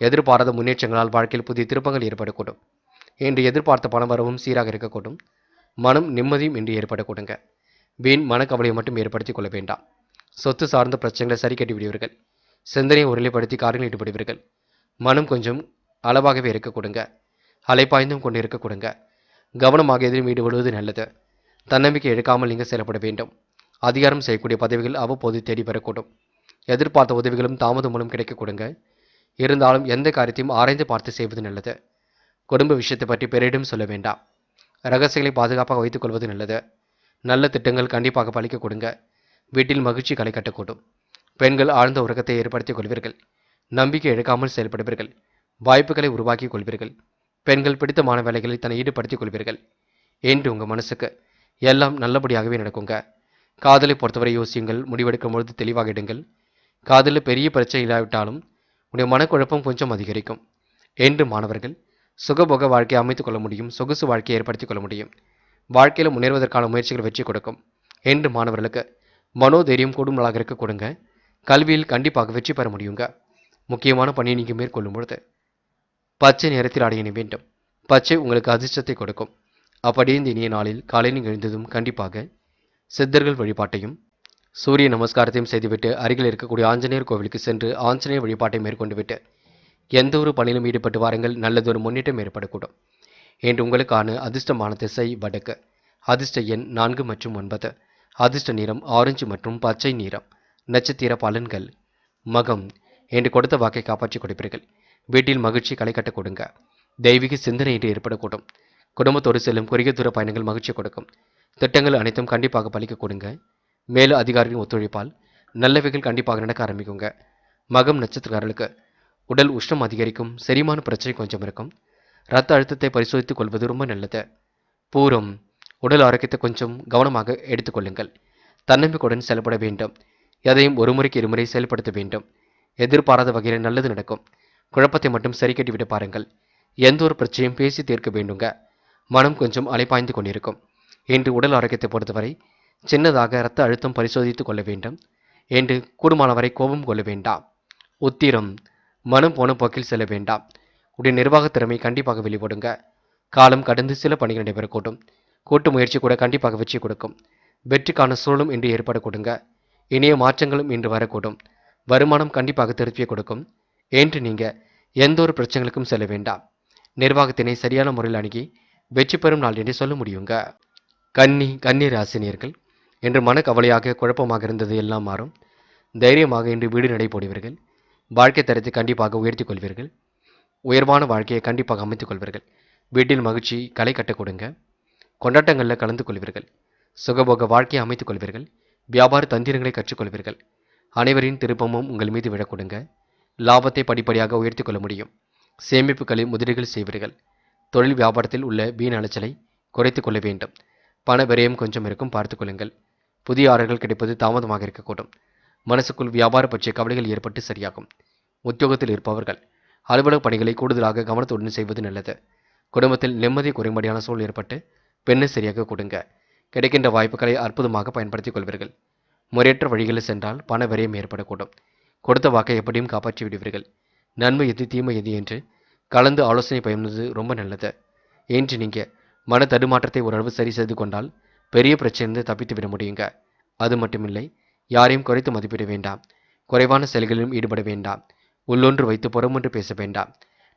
எதிர்பாராத முன்னேற்றங்களால் வாழ்க்கையில் புதிய திருப்பங்கள் ஏற்படக்கூடும். இன்று எதிர்பார்த்த பணவரவும் சீராக இருக்கக்கூடும். மனம் நிம்மதியும் இன்று ஏற்படக்கூடுங்க. வீண் மனக்கவலையை மட்டும் ஏற்படுத்திக் கொள்ள வேண்டாம். சொத்து சார்ந்த பிரச்சனைகளை சரி கட்டி விடுவீர்கள். சிந்தனையை ஒருநிலைப்படுத்தி காரியங்கள் ஈடுபடுவீர்கள். மனம் கொஞ்சம் அளவாகவே இருக்க கொடுங்க. அலைப்பாய்ந்தும் கொண்டு இருக்க கொடுங்க. கவனமாக எதிலும் ஈடுபடுவது நல்லது. தன்னம்பிக்கை எடுக்காமல் நீங்கள் செயல்பட வேண்டும். அதிகாரம் செய்யக்கூடிய பதவிகள் அவ்வப்போது தேடி வரக்கூடும். எதிர்பார்த்த உதவிகளும் தாமதம் மூலம் கிடைக்க கொடுங்க. இருந்தாலும் எந்த காரியத்தையும் ஆராய்ந்து பார்த்து செய்வது நல்லது. குடும்ப விஷயத்தை பற்றி பிறரிடம் சொல்ல வேண்டாம். ரகசியங்களை பாதுகாப்பாக வைத்துக் கொள்வது நல்லது. நல்ல திட்டங்கள் கண்டிப்பாக பலிக்க கொடுங்க. வீட்டில் மகிழ்ச்சி களை கட்டக்கூடும். பெண்கள் ஆழ்ந்த உறக்கத்தை ஏற்படுத்திக் கொள்வீர்கள். நம்பிக்கை எடுக்காமல் செயல்படுவீர்கள். வாய்ப்புகளை உருவாக்கிக் கொள்வீர்கள். பெண்கள் பிடித்தமான வேலைகளில் தன்னை ஈடுபடுத்திக் கொள்வீர்கள். என்று உங்கள் மனசுக்கு எல்லாம் நல்லபடியாகவே நடக்குங்க. காதலை பொறுத்தவரை யோசியுங்கள். முடிவெடுக்கும் பொழுது தெளிவாக எடுங்கள். காதலில் பெரிய பிரச்சனை இல்லாவிட்டாலும் உடைய மனக்குழப்பம் கொஞ்சம் அதிகரிக்கும். என்று மாணவர்கள் சுகபோக வாழ்க்கையை அமைத்துக் கொள்ள முடியும். சொகுசு வாழ்க்கையை ஏற்படுத்திக் கொள்ள முடியும். வாழ்க்கையில் முன்னேறுவதற்கான முயற்சிகள் வெற்றி கொடுக்கும். என்று மாணவர்களுக்கு மனோதைரியம் கூடும் நாளாக இருக்க கொடுங்க. கல்வியில் கண்டிப்பாக வெற்றி பெற முடியுங்க. முக்கியமான பணியை நீங்கள் மேற்கொள்ளும் பொழுது பச்சை நிறத்தில் அடைய வேண்டும். பச்சை உங்களுக்கு அதிர்ஷ்டத்தை கொடுக்கும். அப்படியே இந்த இனிய நாளில் காலையில் எழுந்ததும் கண்டிப்பாக சித்தர்கள் வழிபாட்டையும் சூரிய நமஸ்காரத்தையும் செய்துவிட்டு அருகில் இருக்கக்கூடிய ஆஞ்சநேயர் கோவிலுக்கு சென்று ஆஞ்சநேயர் வழிபாட்டை மேற்கொண்டு விட்டு எந்த ஒரு பணியிலும் ஈடுபட்டு வாருங்கள். நல்லதொரு முன்னேற்றம் ஏற்படக்கூடும். என்று உங்களுக்கான அதிர்ஷ்டமான திசை வடக்கு. அதிர்ஷ்ட எண் 4 மற்றும் 9. அதிர்ஷ்ட நிறம் ஆரஞ்சு மற்றும் பச்சை நிறம். நட்சத்திர பலன்கள் மகம் என்று கொடுத்த வாக்கை காப்பாற்றி கொடுப்பீர்கள். வீட்டில் மகிழ்ச்சி களை கட்ட கொடுங்க. தெய்வீக சிந்தனை என்று ஏற்படக்கூடும். குடும்பத்தோடு செல்லும் குறுகிய தூர பயணங்கள் மகிழ்ச்சி கொடுக்கும். திட்டங்கள் அனைத்தும் கண்டிப்பாக பலிக்க கொடுங்க. மேலும் அதிகாரிகளின் ஒத்துழைப்பால் நல்லவைகள் கண்டிப்பாக நடக்க ஆரம்பிக்குங்க. மகம் நட்சத்திரக்காரர்களுக்கு உடல் உஷ்ணம் அதிகரிக்கும். செரிமான பிரச்சனை கொஞ்சம் இருக்கும். இரத்த அழுத்தத்தை பரிசோதித்துக் கொள்வது ரொம்ப நல்லது. பூரம் உடல் ஆரோக்கியத்தை கொஞ்சம் கவனமாக எடுத்துக்கொள்ளுங்கள். தன்னம்பிக்கையுடன் செயல்பட வேண்டும். எதையும் ஒரு முறைக்கு இருமுறை செயல்படுத்த வேண்டும். எதிர்பாராத வகையில் நல்லது நடக்கும். குழப்பத்தை மட்டும் சரி கட்டிவிட்டு பாருங்கள். எந்த ஒரு பிரச்சனையும் பேசி தீர்க்க வேண்டுங்க. மனம் கொஞ்சம் அலைப்பாய்ந்து கொண்டிருக்கும். இன்று உடல் ஆரோக்கியத்தை பொறுத்தவரை சின்னதாக இரத்த அழுத்தம் பரிசோதித்துக் கொள்ள வேண்டும். என்று கூடுமானவரை கோபம் கொள்ள வேண்டாம். உத்திரம் மனம் போன போக்கில் செல்ல வேண்டாம். உடைய நிர்வாக திறமை கண்டிப்பாக வெளிப்படுங்க. காலம் கடந்து சில பணிகள் நடைபெறக்கூடும். கூட்டு முயற்சி கூட கண்டிப்பாக வெற்றி கொடுக்கும். வெற்றிக்கான சூழலும் இன்று ஏற்பட கொடுங்க. இனிய மாற்றங்களும் இன்று வரக்கூடும். வருமானம் கண்டிப்பாக திருப்தியை கொடுக்கும். என்று நீங்க எந்த ஒரு பிரச்சனைகளுக்கும் செல்ல வேண்டாம். நிர்வாகத்தினை சரியான முறையில் அணுகி வெற்றி பெறும் நாள் என்று சொல்ல முடியுங்க. கன்னி ராசினியர்கள் என்று மனக்கவலையாக குழப்பமாக இருந்தது எல்லாம் மாறும். தைரியமாக இன்று வீடு நடை போடுவீர்கள். வாழ்க்கை தரத்தை கண்டிப்பாக உயர்த்தி கொள்வீர்கள். உயர்வான வாழ்க்கையை கண்டிப்பாக அமைத்துக் கொள்வீர்கள். வீட்டில் மகிழ்ச்சி களை கட்ட கொடுங்க. கொண்டாட்டங்களில் கலந்து கொள்வீர்கள். சுகபோக வாழ்க்கையை அமைத்துக் கொள்வீர்கள். வியாபார தந்திரங்களை கற்றுக்கொள்வீர்கள். அனைவரின் திருப்பமும் உங்கள் மீது விழ கொடுங்க. லாபத்தை படிப்படியாக உயர்த்தி கொள்ள முடியும். சேமிப்புகளில் முதலீடுகள் செய்வீர்கள். தொழில் வியாபாரத்தில் உள்ள வீண் அலைச்சலை குறைத்துக் கொள்ள வேண்டும். பண விரயம் கொஞ்சம் இருக்கும், பார்த்துக் கொள்ளுங்கள். புதிய ஆர்டர்கள் கிடைப்பது தாமதமாக இருக்கக்கூடும். மனசுக்குள் வியாபார பற்றிய கவலைகள் ஏற்பட்டு சரியாகும். உத்தியோகத்தில் இருப்பவர்கள் அலுவலக பணிகளை கூடுதலாக கவனத்துடன் செய்வது நல்லது. குடும்பத்தில் நிம்மதி குறைபடியான சூழல் ஏற்பட்டு பெண்ணை சரியாக கொடுங்க. கிடைக்கின்ற வாய்ப்புகளை அற்புதமாக பயன்படுத்திக் கொள்வீர்கள். முறையற்ற வழிகளில் சென்றால் பண விரயம் ஏற்படக்கூடும். கொடுத்த வாக்கை எப்படியும் காப்பாற்றி விடுவீர்கள். நன்மை எது தீமை எது என்று கலந்து ஆலோசனை பயன்பது ரொம்ப நல்லது. என்று நீங்கள் மன தடுமாற்றத்தை ஓரளவு சரி செய்து கொண்டால் பெரிய பிரச்சனை தப்பித்து விட முடியுங்க. அது மட்டுமில்லை, யாரையும் குறைத்து மதிப்பிட வேண்டாம். குறைவான செயல்களிலும் ஈடுபட வேண்டாம். உள்ளொன்று வைத்து புறமொன்று பேச வேண்டாம்.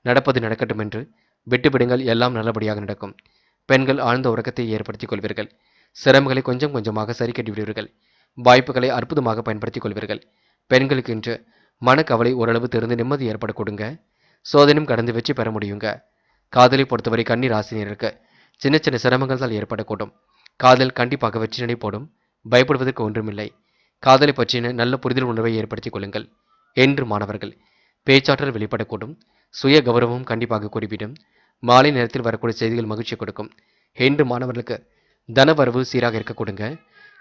நடப்பது நடக்கட்டும் என்று விட்டுவிடுங்கள். எல்லாம் நல்லபடியாக நடக்கும். பெண்கள் ஆழ்ந்த உறக்கத்தை ஏற்படுத்திக் கொள்வீர்கள். சிரமங்களை கொஞ்சம் கொஞ்சமாக சரி கட்டி விடுவீர்கள். வாய்ப்புகளை அற்புதமாக பயன்படுத்திக் கொள்வீர்கள். பெண்களுக்கு இன்று மனக்கவலை ஓரளவு திறந்து நிம்மதி ஏற்பட கொடுங்க. சோதனையும் கடந்து வெற்றி பெற முடியுங்க. காதலை பொறுத்தவரை கன்னி ராசினியருக்கு சின்ன சின்ன சிரமங்கள் தான் ஏற்படக்கூடும். காதல் கண்டிப்பாக வெற்றி நடை போடும். பயப்படுவதற்கு ஒன்றுமில்லை. காதலை பற்றின நல்ல புரிதல் உணர்வை ஏற்படுத்திக் கொள்ளுங்கள். என்று மாணவர்கள் பேச்சாற்றல் வெளிப்படக்கூடும். சுய கௌரவம் கண்டிப்பாக குறிப்பிடும். மாலை நேரத்தில் வரக்கூடிய செய்திகள் மகிழ்ச்சி கொடுக்கும். இன்று மாணவர்களுக்கு தனவரவு சீராக இருக்க கொடுங்க.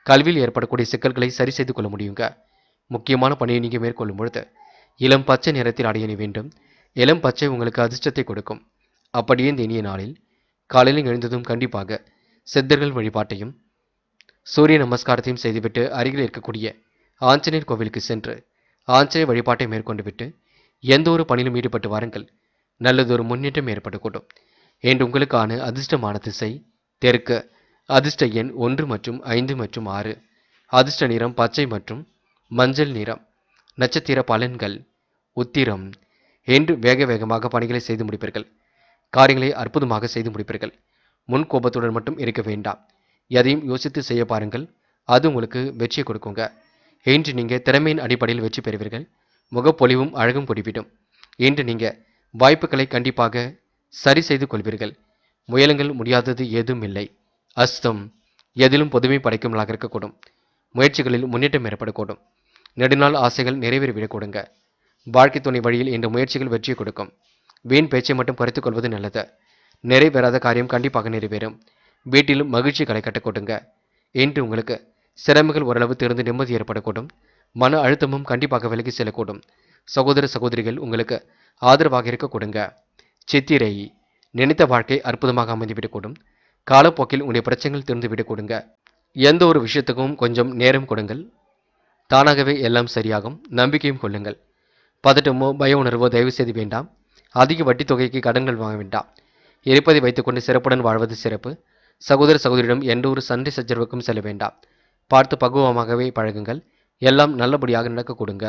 கல்வியில் ஏற்படக்கூடிய சிக்கல்களை சரி செய்து கொள்ள முடியுங்க. முக்கியமான பணியை நீங்கள் மேற்கொள்ளும் பொழுது இளம் பச்சை நிறத்தில் அடைய வேண்டும். இளம் பச்சை உங்களுக்கு அதிர்ஷ்டத்தை கொடுக்கும். அப்படியே இந்த இனிய நாளில் காலையில் எழுந்ததும் கண்டிப்பாக சித்தர்கள் வழிபாட்டையும் சூரிய நமஸ்காரத்தையும் செய்துவிட்டு அருகில் இருக்கக்கூடிய ஆஞ்சநேயர் கோவிலுக்கு சென்று ஆஞ்சநேயர் வழிபாட்டை மேற்கொண்டு விட்டு எந்த ஒரு பணியிலும் ஈடுபட்டு வாருங்கள். நல்லதொரு முன்னேற்றம் ஏற்படக்கூடும். என்று உங்களுக்கான அதிர்ஷ்டமான திசை தெற்கு. அதிர்ஷ்ட எண் 1 மற்றும் 5 மற்றும் 6. அதிர்ஷ்ட நிறம் பச்சை மற்றும் மஞ்சள் நிறம். நட்சத்திர பலன்கள் உத்திரம். என்று வேக வேகமாக பணிகளை செய்து முடிப்பீர்கள். காரியங்களை அற்புதமாக செய்து முடிப்பீர்கள். முன் கோபத்துடன் மட்டும் இருக்க வேண்டாம். எதையும் யோசித்து செய்ய பாருங்கள். அது உங்களுக்கு வெற்றியை கொடுக்குங்க. இன்று நீங்கள் திறமையின் அடிப்படையில் வெற்றி பெறுவீர்கள். முகப்பொலிவும் அழகும் கூடிவிடும். இன்று நீங்கள் வாய்ப்புகளை கண்டிப்பாக சரி செய்து கொள்வீர்கள். முயலுங்கள், முடியாதது ஏதும் இல்லை. அஸ்தம். எதிலும் பொதுமை படைக்கும்லாக இருக்கக்கூடும். முயற்சிகளில் முன்னேற்றம் ஏற்படக்கூடும். நெடுநாள் ஆசைகள் நிறைவேறிவிடக் கொடுங்க. வாழ்க்கை துணை வழியில் இந்த முயற்சிகள் வெற்றியை கொடுக்கும். வீண் பேச்சை மட்டும் குறைத்துக் கொள்வது நல்லது. நிறைவேறாத காரியம் கண்டிப்பாக நிறைவேறும். வீட்டில் மகிழ்ச்சி களை கட்டக்கூடுங்க. இன்று உங்களுக்கு சிரமங்கள் ஓரளவு திறந்து நிம்மதி ஏற்படக்கூடும். மன அழுத்தமும் கண்டிப்பாக விலகி செல்லக்கூடும். சகோதர சகோதரிகள் உங்களுக்கு ஆதரவாக இருக்க கொடுங்க. சித்திரை. நினைத்த வாழ்க்கை அற்புதமாக அமைந்துவிடக்கூடும். காலப்போக்கில் உங்களுடைய பிரச்சனைகள் திறந்துவிடக் கொடுங்க. எந்த ஒரு விஷயத்துக்கும் கொஞ்சம் நேரம் கொடுங்கள். தானாகவே எல்லாம் சரியாகும். நம்பிக்கையும் கொள்ளுங்கள். பதட்டமோ பய உணர்வோ தயவு செய்து வேண்டாம். அதிக வட்டி தொகைக்கு கடன்கள் வாங்க வேண்டாம். இருப்பதை வைத்துக்கொண்டு சிறப்புடன் வாழ்வது சிறப்பு. சகோதர சகோதரியிடம் எந்த ஒரு சண்டை சச்சரவுக்கும் செல்ல வேண்டாம். பார்த்து பக்குவமாகவே பழகுங்கள். எல்லாம் நல்லபடியாக நடக்க கொடுங்க.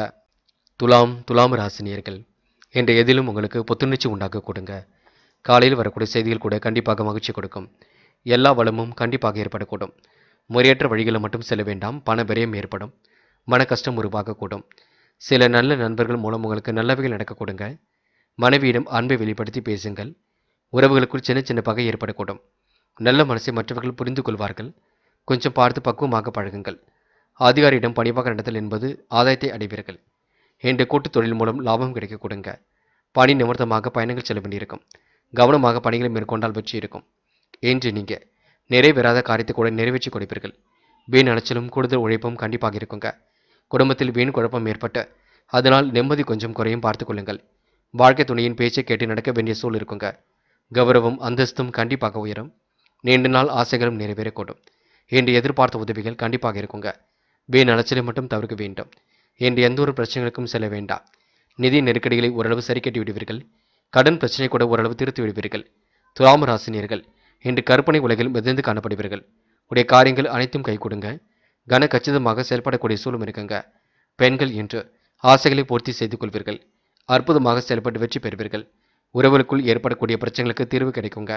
துலாம் ராசினியர்கள். என்ற எதிலும் உங்களுக்கு புத்துணர்ச்சி உண்டாக்க கொடுங்க. காலையில் வரக்கூடிய செய்திகள் கூட கண்டிப்பாக மகிழ்ச்சி கொடுக்கும். எல்லா வளமும் கண்டிப்பாக ஏற்படக்கூடும். முறையற்ற வழிகளை மட்டும் செல்ல வேண்டாம். பண விரயம் ஏற்படும். மன கஷ்டம் உருவாகக்கூடும். சில நல்ல நண்பர்கள் மூலம் உங்களுக்கு நல்லவைகள் நடக்க கொடுங்க. மனைவியிடம் அன்பை வெளிப்படுத்தி பேசுங்கள். உறவுகளுக்குள் சின்ன சின்ன பகை ஏற்படக்கூடும். நல்ல மனசை மற்றவர்கள் புரிந்து கொள்வார்கள். கொஞ்சம் பார்த்து பக்குவமாக பழகுங்கள். அதிகாரியிடம் பணிவாக நடத்தல் என்பது ஆதாயத்தை அடைவீர்கள். என்ற கூட்டுத் தொழில் மூலம் லாபம் கிடைக்க கொடுங்க. பணி நிமித்தமாக பயணங்கள் செல்ல வேண்டியிருக்கும். கவனமாக பணிகளை மேற்கொண்டால் வெற்றி இருக்கும். என்று நீங்கள் நிறைவேறாத காரியத்தை கூட நிறைவேற்றி கொடுப்பீர்கள். வீண் அலைச்சலும் கூடுதல் உழைப்பும் கண்டிப்பாக இருக்குங்க. குடும்பத்தில் வீண் குழப்பம் ஏற்பட்டு அதனால் நிம்மதி கொஞ்சம் குறையும் பார்த்துக் கொள்ளுங்கள். வாழ்க்கை துணையின் பேச்சை கேட்டு நடக்க வேண்டிய சூழல் இருக்குங்க. கௌரவம் அந்தஸ்தும் கண்டிப்பாக உயரும். நீண்ட நாள் ஆசைகளும் நிறைவேறக்கூடும். என்று எதிர்பார்த்த உதவிகள் கண்டிப்பாக இருக்குங்க. வீண் அலைச்சலை மட்டும் தவிர்க்க வேண்டும். என்று எந்த ஒரு பிரச்சனைகளுக்கும் செல்ல வேண்டாம். நிதி நெருக்கடிகளை ஓரளவு சரி கட்டி விடுவீர்கள். கடன் பிரச்சனை கூட ஓரளவு தீர்த்து விடுவீர்கள். துலாம் ராசினியர்கள் இன்று கற்பனை உலகில் மிதந்து காணப்படுவீர்கள். உடைய காரியங்கள் அனைத்தும் கை கொடுங்க. கன கச்சிதமாக செயல்படக்கூடிய சூழலும் இருக்குங்க. பெண்கள் இன்று ஆசைகளை பூர்த்தி செய்து கொள்வீர்கள். அற்புதமாக செயல்பட்டு வெற்றி பெறுவீர்கள். உறவுகளுக்குள் ஏற்படக்கூடிய பிரச்சனைகளுக்கு தீர்வு கிடைக்குங்க.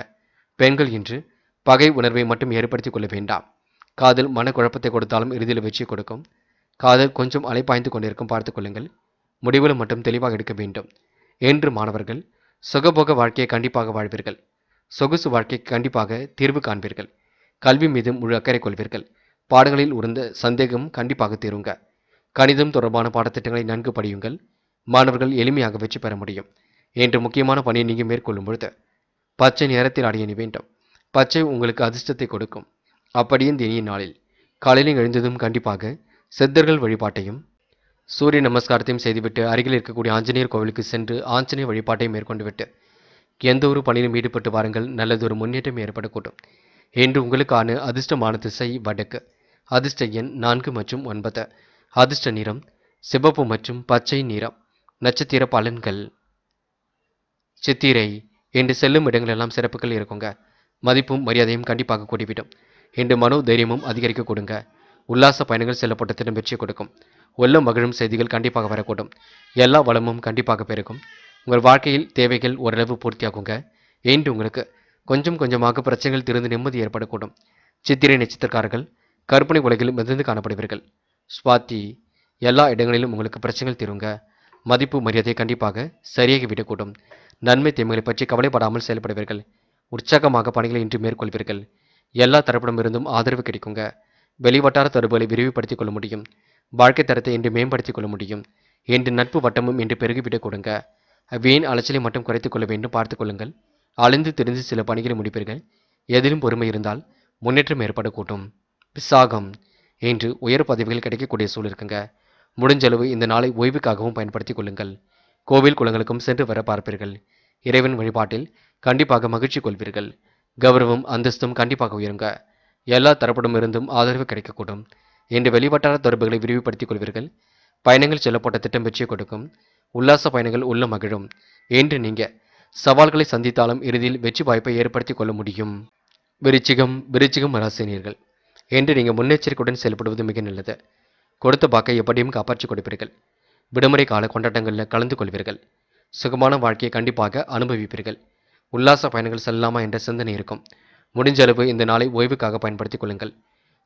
பெண்கள் இன்று பகை உணர்வை மட்டும் ஏற்படுத்திக் கொள்ள வேண்டாம். காதல் மனக்குழப்பத்தை கொடுத்தாலும் இறுதியில் வெற்றி கொடுக்கும். காதல் கொஞ்சம் அலைப்பாய்ந்து கொண்டிருக்கும் பார்த்துக் கொள்ளுங்கள். முடிவுகள் மட்டும் தெளிவாக எடுக்க வேண்டும். என்று மாணவர்கள் சுகபோக வாழ்க்கையை கண்டிப்பாக வாழ்வீர்கள். சொகுசு வாழ்க்கைக்கு கண்டிப்பாக தீர்வு காண்பீர்கள். கல்வி மீது முழு அக்கறை கொள்வீர்கள். பாடங்களில் உருந்த சந்தேகம் கண்டிப்பாக தீருங்க. கணிதம் தொடர்பான பாடத்திட்டங்களை நன்கு படியுங்கள். மாணவர்கள் எளிமையாக வெற்றி பெற முடியும். என்று முக்கியமான பணியை நீங்கள் மேற்கொள்ளும் பொழுது பச்சை நிறத்தில் அடைய வேண்டும். பச்சை உங்களுக்கு அதிர்ஷ்டத்தை கொடுக்கும். அப்படியே இந்த இனிய நாளில் காலையில் எழுந்ததும் கண்டிப்பாக சித்தர்கள் வழிபாட்டையும் சூரிய நமஸ்காரத்தையும் செய்துவிட்டு அருகில் இருக்கக்கூடிய ஆஞ்சநேயர் கோவிலுக்கு சென்று ஆஞ்சநேயர் வழிபாட்டையும் மேற்கொண்டு விட்டு எந்த ஒரு பணியிலும் ஈடுபட்டு வாருங்கள். நல்லதொரு முன்னேற்றம் ஏற்படக்கூடும். என்று உங்களுக்கான அதிர்ஷ்டமான திசை வடக்கு. அதிர்ஷ்ட எண் 4 மற்றும் 9. அதிர்ஷ்ட நிறம் சிவப்பு மற்றும் பச்சை நிறம். நட்சத்திர பலன்கள் சித்திரை. என்று செல்லும் இடங்களெல்லாம் சிறப்புகள் இருக்குங்க. மதிப்பும் மரியாதையும் கண்டிப்பாக கூடிவிடும். என்று மனோ தைரியமும் அதிகரிக்க கொடுங்க. உல்லாச பயணங்கள் செல்லப்பட்ட திட்டம் வெற்றி கொடுக்கும். உள்ளம் மகிழும் செய்திகள் கண்டிப்பாக வரக்கூடும். எல்லா வளமும் கண்டிப்பாக பெருகும். உங்கள் வாழ்க்கையில் தேவைகள் ஓரளவு பூர்த்தியாகுங்க. என்று உங்களுக்கு கொஞ்சம் கொஞ்சமாக பிரச்சனைகள் திறந்து நிம்மதி ஏற்படக்கூடும். சித்திரை நட்சத்திரக்காரர்கள் கற்பனை உலகில் மிதந்து காணப்படுவீர்கள். சுவாதி. எல்லா இடங்களிலும் உங்களுக்கு பிரச்சனைகள் தீருங்க. மதிப்பு மரியாதை கண்டிப்பாக சரியாகி விடக்கூடும். நன்மை தீமைகளை பற்றி கவலைப்படாமல் செயல்படுவீர்கள். உற்சாகமாக பணிகளை இன்று மேற்கொள்வீர்கள். எல்லா தரப்பிடமிருந்தும் ஆதரவு கிடைக்குங்க. வெளிவட்டார தொடர்புகளை விரிவுபடுத்திக் கொள்ள முடியும். வாழ்க்கை தரத்தை இன்று மேம்படுத்திக் கொள்ள முடியும். என்று நட்பு வட்டமும் இன்று பெருகிவிடக் கொடுங்க. வீண் அலைச்சலை மட்டும் குறைத்துக் கொள்ள வேண்டும் பார்த்துக் கொள்ளுங்கள். அலைந்து திரிந்து சில பணிகளை முடிப்பீர்கள். எதிலும் பொறுமை இருந்தால் முன்னேற்றம் ஏற்படக்கூடும். விசாகம் இன்று உயர் பதவிகள் கிடைக்கக்கூடிய சூழல் இருக்குங்க. முடிஞ்சளவு இந்த நாளை ஓய்வுக்காகவும் பயன்படுத்திக் கொள்ளுங்கள். கோவில் குளங்களுக்கும் சென்று வர பார்ப்பீர்கள். இறைவன் வழிபாட்டில் கண்டிப்பாக மகிழ்ச்சி கொள்வீர்கள். கௌரவம் அந்தஸ்தும் கண்டிப்பாக உயருங்க. எல்லா தரப்பிடம் இருந்தும் ஆதரவு கிடைக்கக்கூடும். இன்று வெளிவட்டார தொடர்புகளை விரிவுபடுத்திக் கொள்வீர்கள். பயணங்கள் செல்லப்பட்ட திட்டம் வெற்றியை கொடுக்கும். உல்லாச பயணங்கள் உள்ள மகிழும். இன்று நீங்க சவால்களை சந்தித்தாலும் இறுதியில் வெற்றி வாய்ப்பை ஏற்படுத்திக் கொள்ள முடியும். விருச்சிகம் ராசினியர்கள் என்று நீங்கள் முன்னெச்சரிக்கையுடன் செயல்படுவது மிக நல்லது. கொடுத்த வாக்கை எப்படியும் காப்பாற்றிக் கொடுப்பீர்கள். விடுமுறை கால கொண்டாட்டங்களில் கலந்து கொள்வீர்கள். சுகமான வாழ்க்கையை கண்டிப்பாக அனுபவிப்பீர்கள். உல்லாச பயணங்கள் செல்லலாமா என்ற சிந்தனை இருக்கும். முடிஞ்ச அளவு இந்த நாளை ஓய்வுக்காக பயன்படுத்திக் கொள்ளுங்கள்.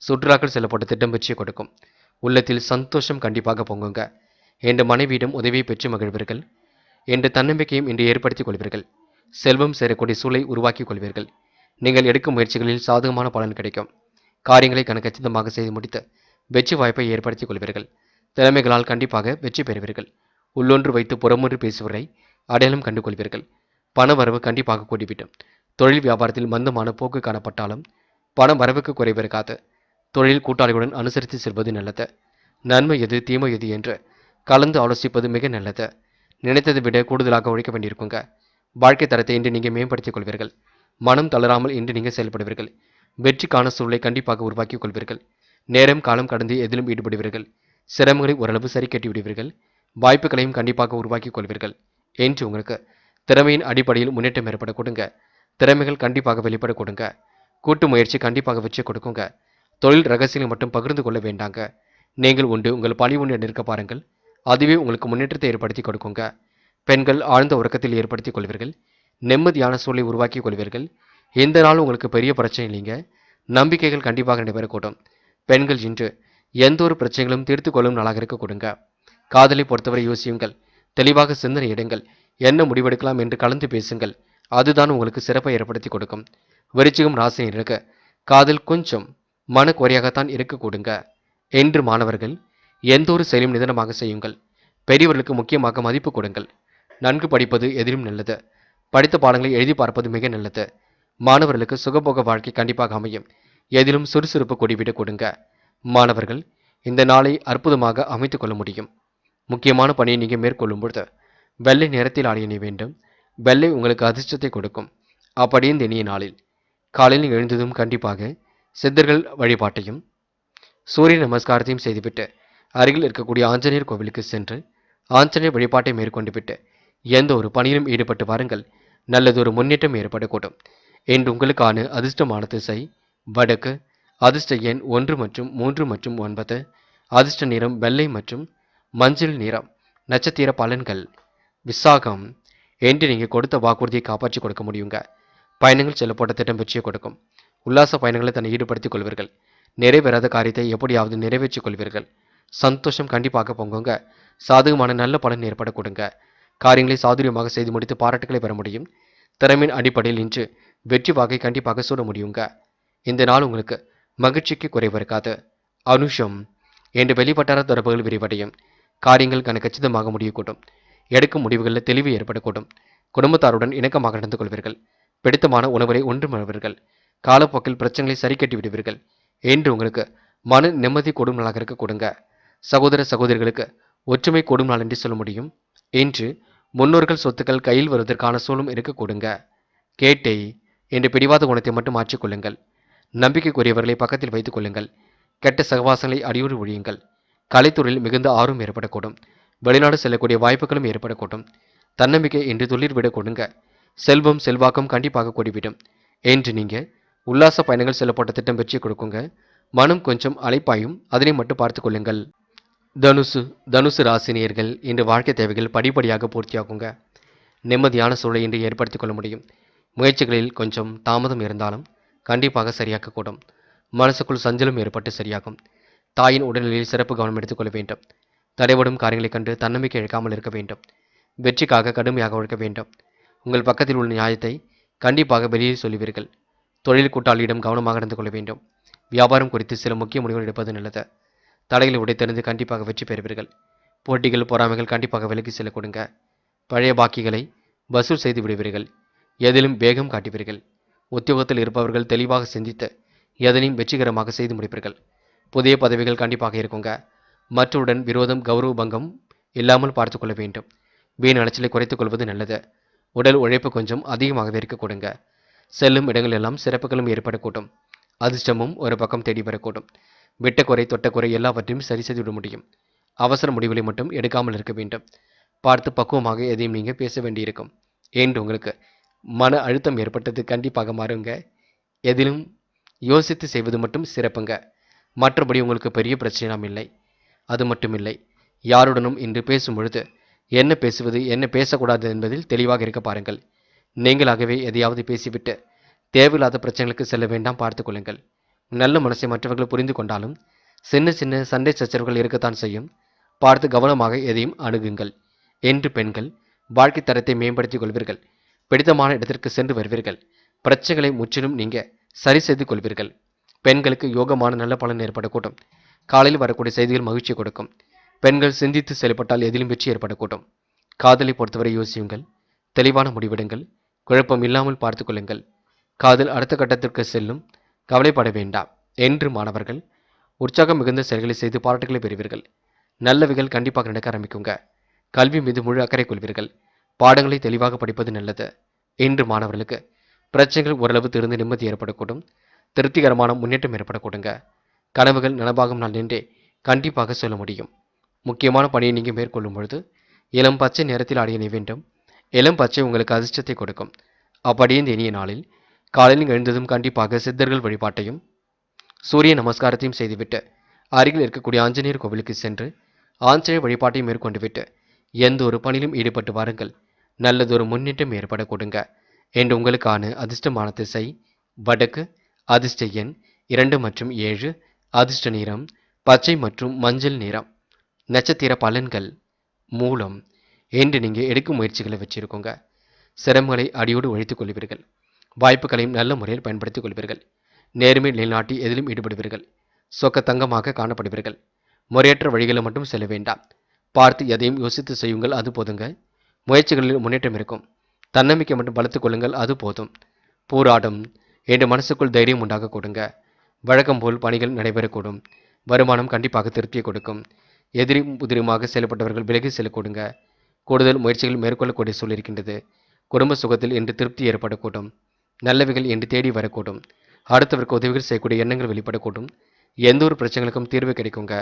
சுற்றுலாக்கள் செல்லப்பட்ட திட்டம் வெற்றியை கொடுக்கும். உள்ளத்தில் சந்தோஷம் கண்டிப்பாக பொங்குங்க. என்று மனைவியிடம் உதவியை பெற்று மகிழ்வீர்கள். என்று தன்னம்பிக்கையும் இன்று ஏற்படுத்திக் கொள்வீர்கள். செல்வம் சேரக்கூடிய சூழலை உருவாக்கிக் கொள்வீர்கள். நீங்கள் எடுக்கும் முயற்சிகளில் சாதகமான பலன் கிடைக்கும். காரியங்களை கச்சிதமாக செய்து முடித்து வெற்றி வாய்ப்பை ஏற்படுத்திக் கொள்வீர்கள். திறமைகளால் கண்டிப்பாக வெற்றி பெறுவீர்கள். உள்ளொன்று வைத்து புறமொன்று பேசுவதை அடையாளம் கண்டு கொள்வீர்கள். பண வரவு கண்டிப்பாக கூடிவிடும். தொழில் வியாபாரத்தில் மந்தமான போக்கு காணப்பட்டாலும் பண வரவுக்கு குறைவு இருக்காது. தொழில் கூட்டாளிகளுடன் அனுசரித்து செல்வது நல்லது. நன்மை எது தீமை எது என்று கலந்து ஆலோசிப்பது மிக நல்லது. நினைத்ததை விட கூடுதலாக உழைக்க வேண்டியிருக்குங்க. வாழ்க்கை தரத்தை இன்று நீங்கள் மேம்படுத்திக் கொள்வீர்கள். மனம் தளராமல் இன்று நீங்கள் செயல்படுவீர்கள். வெற்றிக்கான சூழலை கண்டிப்பாக உருவாக்கிக் கொள்வீர்கள். நேரம் காலம் கடந்து எதிலும் ஈடுபடுவீர்கள். சிரமங்களை ஓரளவு சரி கட்டி விடுவீர்கள். வாய்ப்புகளையும் கண்டிப்பாக உருவாக்கிக் கொள்வீர்கள். என்று உங்களுக்கு திறமையின் அடிப்படையில் முன்னேற்றம் ஏற்பட கொடுங்க. திறமைகள் கண்டிப்பாக வெளிப்பட கொடுங்க. கூட்டு முயற்சி கண்டிப்பாக வெற்றி கொடுக்குங்க. தொழில் ரகசியங்களை மட்டும் பகிர்ந்து கொள்ள வேண்டாங்க. நீங்கள் உண்டு உங்கள் பணி ஒன்று நிற்க பாருங்கள். அதுவே உங்களுக்கு முன்னேற்றத்தை ஏற்படுத்தி கொடுக்குங்க. பெண்கள் ஆழ்ந்த உறக்கத்தில் ஏற்படுத்திக் கொள்வீர்கள். நிம்மதியான சூழலை உருவாக்கிக் கொள்வீர்கள். எந்த நாளும் உங்களுக்கு பெரிய பிரச்சனை இல்லைங்க. நம்பிக்கைகள் கண்டிப்பாக நடைபெறக்கூடும். பெண்கள் இன்று எந்த ஒரு பிரச்சனைகளும் தீர்த்து கொள்ளும் நாளாக இருக்க கொடுங்க. காதலை பொறுத்தவரை யோசியுங்கள். தெளிவாக சிந்தனை எடுங்கள். என்ன முடிவெடுக்கலாம் என்று கலந்து பேசுங்கள். அதுதான் உங்களுக்கு சிறப்பை ஏற்படுத்தி கொடுக்கும். விருச்சிகம் ராசினியருக்கு காதல் கொஞ்சம் மனக்குறையாகத்தான் இருக்க கொடுங்க. என்று மாணவர்கள் எந்த ஒரு செயலும் நிதானமாக செய்யுங்கள். பெரியவர்களுக்கு முக்கியமாக மதிப்பு கொடுங்கள். நன்கு படிப்பது எதிலும் நல்லது. படித்த பாடங்களை எழுதி பார்ப்பது மிக நல்லது. மாணவர்களுக்கு சுகபோக வாழ்க்கை கண்டிப்பாக அமையும். எதிலும் சுறுசுறுப்பு கொடிவிட கொடுங்க. மாணவர்கள் இந்த நாளை அற்புதமாக அமைத்துக் கொள்ள முடியும். முக்கியமான பணியை நீங்கள் மேற்கொள்ளும் பொழுது வெள்ளை நிறத்தில் ஆடிய வேண்டும். வெள்ளை உங்களுக்கு அதிர்ஷ்டத்தை கொடுக்கும். அப்படியே இந்த இனிய நாளில் காலையில் எழுந்ததும் கண்டிப்பாக சித்தர்கள் வழிபாட்டையும் சூரிய நமஸ்காரத்தையும் செய்துவிட்டு அருகில் இருக்கக்கூடிய ஆஞ்சநேயர் கோவிலுக்கு சென்று ஆஞ்சநேயர் வழிபாட்டை மேற்கொண்டு விட்டு எந்த ஒரு பணியிலும் ஈடுபட்டு வாருங்கள். நல்லதொரு முன்னேற்றம் ஏற்படக்கூடும். என்று உங்களுக்கான அதிர்ஷ்டமான திசை வடக்கு. அதிர்ஷ்ட எண் 1 மற்றும் 3 மற்றும் 9. அதிர்ஷ்ட நிறம் வெள்ளை மற்றும் மஞ்சள் நிறம். நட்சத்திர பலன்கள். விசாகம் என்று நீங்கள் கொடுத்த வாக்குறுதியை காப்பாற்றி கொடுக்க முடியுங்க. பயணங்கள் செல்லப்பட்ட திட்டம் வெற்றியை கொடுக்கும். உல்லாச பயணங்களை தன்னை ஈடுபடுத்திக் கொள்வீர்கள். நிறைவேறாத காரியத்தை எப்படியாவது நிறைவேற்றிக் கொள்வீர்கள். சந்தோஷம் கண்டிப்பாக பொங்குங்க. சாதகமான நல்ல பலன் ஏற்பட கொடுங்க. காரியங்களை சாதுரியமாக செய்து முடித்து பாராட்டுகளை பெற முடியும். திறமையின் அடிப்படையில் இன்று வெற்றி வாகை கண்டிப்பாக சூட முடியுங்க. இந்த நாள் உங்களுக்கு மகிழ்ச்சிக்கு குறைவு இருக்காது. அனுஷம் என்று வெளிவட்டார தொடர்புகள் விரிவடையும். காரியங்கள் கச்சிதமாக முடியக்கூடும். எடுக்கும் முடிவுகளில் தெளிவு ஏற்படக்கூடும். குடும்பத்தாருடன் இணக்கமாக நடந்து கொள்வீர்கள். பிடித்தமான உணவுகளை ஒன்று மறவீர்கள். காலப்போக்கில் பிரச்சனைகளை சரி கட்டி விடுவீர்கள். என்று உங்களுக்கு மன நிம்மதி கூடும் நாளாக இருக்க கொடுங்க. சகோதர சகோதரிகளுக்கு ஒற்றுமை கூடும் நாள் என்று சொல்ல முடியும். இன்று முன்னோர்கள் சொத்துக்கள் கையில் வருவதற்கான சூழலும் இருக்க கொடுங்க. கேட்டை என்று பிடிவாத குணத்தை மட்டும் மாற்றிக்கொள்ளுங்கள். நம்பிக்கைக்குரியவர்களை பக்கத்தில் வைத்துக் கொள்ளுங்கள். கெட்ட சகவாசங்களை அடியோடு ஒழியுங்கள். கலைத்துறையில் மிகுந்த ஆர்வம் ஏற்படக்கூடும். வெளிநாடு செல்லக்கூடிய வாய்ப்புகளும் ஏற்படக்கூடும். தன்னம்பிக்கை என்று துளிர் விட கொடுங்க. செல்வம் செல்வாக்கும் கண்டிப்பாக கூடிவிடும். என்று நீங்க உல்லாச பயணங்கள் செல்லப்பட்ட திட்டம் வெற்றி கொடுக்குங்க. மனம் கொஞ்சம் அலைப்பாயும் அதனை மட்டும் பார்த்துக் கொள்ளுங்கள். தனுசு ராசினியர்கள் இன்று வாழ்க்கை தேவைகள் படிப்படியாக பூர்த்தியாகுங்க. நிம்மதியான சூழலை இன்று ஏற்படுத்திக் கொள்ள முடியும். முயற்சிகளில் கொஞ்சம் தாமதம் இருந்தாலும் கண்டிப்பாக சரியாக்கக்கூடும். மனசுக்குள் சஞ்சலம் ஏற்பட்டு சரியாகும். தாயின் உடல்நிலையில் சிறப்பு கவனம் எடுத்துக்கொள்ள வேண்டும். தடைபடும் காரியங்களைக் கண்டு தன்னம்பிக்கை இழக்காமல் இருக்க வேண்டும். வெற்றிக்காக கடுமையாக உழைக்க வேண்டும். உங்கள் பக்கத்தில் உள்ள நியாயத்தை கண்டிப்பாக வெளியே சொல்லுவீர்கள். தொழில் கூட்டாளியிடம் கவனமாக நடந்து கொள்ள வேண்டும். வியாபாரம் குறித்து சில முக்கிய முடிவுகள் எடுப்பது நல்லது. தடைகளை உடைத்தெறிந்து கண்டிப்பாக வெற்றி பெறுவீர்கள். போட்டிகள் பொறாமைகள் கண்டிப்பாக விலகி செல்ல கொடுங்க. பழைய பாக்கிகளை வசூல் செய்து விடுவீர்கள். எதிலும் வேகம் காட்டுவீர்கள். உத்தியோகத்தில் இருப்பவர்கள் தெளிவாக சிந்தித்து எதனையும் வெற்றிகரமாக செய்து முடிப்பீர்கள். புதிய பதவிகள் கண்டிப்பாக இருக்குங்க. மற்றவுடன் விரோதம் கௌரவ பங்கம் இல்லாமல் பார்த்து கொள்ள வேண்டும். வீண் அலைச்சலை குறைத்துக் கொள்வது நல்லது. உடல் உழைப்பு கொஞ்சம் அதிகமாகவே இருக்க கொடுங்க. செல்லும் இடங்கள் எல்லாம் சிறப்புகளும் ஏற்படக்கூடும். அதிர்ஷ்டமும் ஒரு பக்கம் தேடி வரக்கூடும். விட்ட குறை தொட்ட குறை எல்லாவற்றையும் சரி செய்து விட முடியும். அவசர முடிவுகளை மட்டும் எடுக்காமல் இருக்க வேண்டும். பார்த்து பக்குவமாக எதையும் நீங்கள் பேச வேண்டியிருக்கும் என்று உங்களுக்கு மன அழுத்தம் ஏற்பட்டது கண்டிப்பாக மாறுங்க. எதிலும் யோசித்து செய்வது மட்டும் சிறப்புங்க. மற்றபடி உங்களுக்கு பெரிய பிரச்சனைலாம் இல்லை. அது மட்டுமில்லை, யாருடனும் இன்று பேசும் பொழுது என்ன பேசுவது என்ன பேசக்கூடாது என்பதில் தெளிவாக இருக்க பாருங்கள். நீங்களாகவே எதையாவது பேசிவிட்டு தேவையில்லாத பிரச்சனைகளுக்கு செல்ல வேண்டாம், பார்த்து கொள்ளுங்கள். நல்ல மனசை மற்றவர்கள் புரிந்து கொண்டாலும் சின்ன சின்ன சண்டை சச்சரவுகள் இருக்கத்தான் செய்யும். பார்த்து கவனமாக எதையும் அணுகுங்கள். என்று பெண்கள் வாழ்க்கை தரத்தை மேம்படுத்திக் கொள்வீர்கள். பிடித்தமான இடத்திற்கு சென்று வருவீர்கள். பிரச்சனைகளை முற்றிலும் நீங்க சரி செய்து கொள்வீர்கள். பெண்களுக்கு யோகமான நல்ல பலன் ஏற்படக்கூடும். காலையில் வரக்கூடிய செய்திகள் மகிழ்ச்சி கொடுக்கும். பெண்கள் சிந்தித்து செயல்பட்டால் எதிலும் வெற்றி ஏற்படக்கூடும். காதலை பொறுத்தவரை யோசியுங்கள். தெளிவான முடிவெடுங்கள். குழப்பம் இல்லாமல் பார்த்துக் கொள்ளுங்கள். காதல் அடுத்த கட்டத்திற்கு செல்லும். கவலைப்பட வேண்டாம் என்று மாணவர்கள் உற்சாகம் மிகுந்த செயல்களை செய்து பாராட்டுகளை பெறுவீர்கள். நல்லவைகள் கண்டிப்பாக நடக்க ஆரம்பிக்குங்க. கல்வி மீது முழு அக்கறை கொள்வீர்கள். பாடங்களை தெளிவாக படிப்பது நல்லது. இன்று மாணவர்களுக்கு பிரச்சனைகள் ஓரளவு திருந்து நிம்மதி ஏற்படக்கூடும். திருப்திகரமான முன்னேற்றம் ஏற்படக்கூடுங்க. கனவுகள் நனவாகும் நாள் என்றே கண்டிப்பாக சொல்ல முடியும். முக்கியமான பணியை நீங்கள் மேற்கொள்ளும் பொழுது இளம் பச்சை நிறத்தில் அடைய வேண்டும். இளம் பச்சை உங்களுக்கு அதிர்ஷ்டத்தை கொடுக்கும். அப்படியே இந்த இனிய நாளில் காலையில் எழுந்ததும் கண்டிப்பாக சித்தர்கள் வழிபாட்டையும் சூரிய நமஸ்காரத்தையும் செய்துவிட்டு அருகில் இருக்கக்கூடிய ஆஞ்சநேயர் கோவிலுக்கு சென்று ஆஞ்சநேயர் வழிபாட்டையும் மேற்கொண்டு விட்டு எந்த ஒரு பணியிலும் ஈடுபட்டு வாருங்கள். நல்லதொரு முன்னேற்றம் ஏற்பட கொடுங்க. என்று உங்களுக்கான அதிர்ஷ்டமான திசை வடக்கு, அதிர்ஷ்ட எண் 2 மற்றும் 7, அதிர்ஷ்ட நிறம் பச்சை மற்றும் மஞ்சள் நிறம். நட்சத்திர பலன்கள் மூலம் என்று நீங்கள் எடுக்கும் முயற்சிகளை வச்சிருக்கோங்க. சிரமங்களை அடியோடு ஒழித்துக் கொள்வீர்கள். வாய்ப்புகளையும் நல்ல முறையில் பயன்படுத்திக் கொள்வீர்கள். நேர்மை நிலைநாட்டி எதிலும் ஈடுபடுவீர்கள். சொக்க தங்கமாக காணப்படுவீர்கள். முறையற்ற வழிகளை மட்டும் செல்ல வேண்டாம். பார்த்து எதையும் யோசித்து செய்யுங்கள், அது போதுங்க. முயற்சிகளில் முன்னேற்றம் இருக்கும். தன்னம்பிக்கை மட்டும் வளர்த்துக் கொள்ளுங்கள், அது போதும். போராடும் என்று மனசுக்குள் தைரியம் உண்டாக கொடுங்க. வழக்கம் போல் பணிகள் நடைபெறக்கூடும். வருமானம் கண்டிப்பாக திருப்தியை கொடுக்கும். எதிரி உதிரியுமாக செயல்பட்டவர்கள் விலகி செல்ல கொடுங்க. கூடுதல் முயற்சிகள் மேற்கொள்ளக்கூடிய சூழல் இருக்கின்றது. குடும்ப சுகத்தில் என்று திருப்தி ஏற்படக்கூடும். நல்லவைகள் என்று தேடி வரக்கூடும். அடுத்தவருக்கு உதவிகள் செய்யக்கூடிய எண்ணங்கள் வெளிப்படக்கூடும். எந்த ஒரு பிரச்சனைகளுக்கும் தீர்வு கிடைக்குங்க.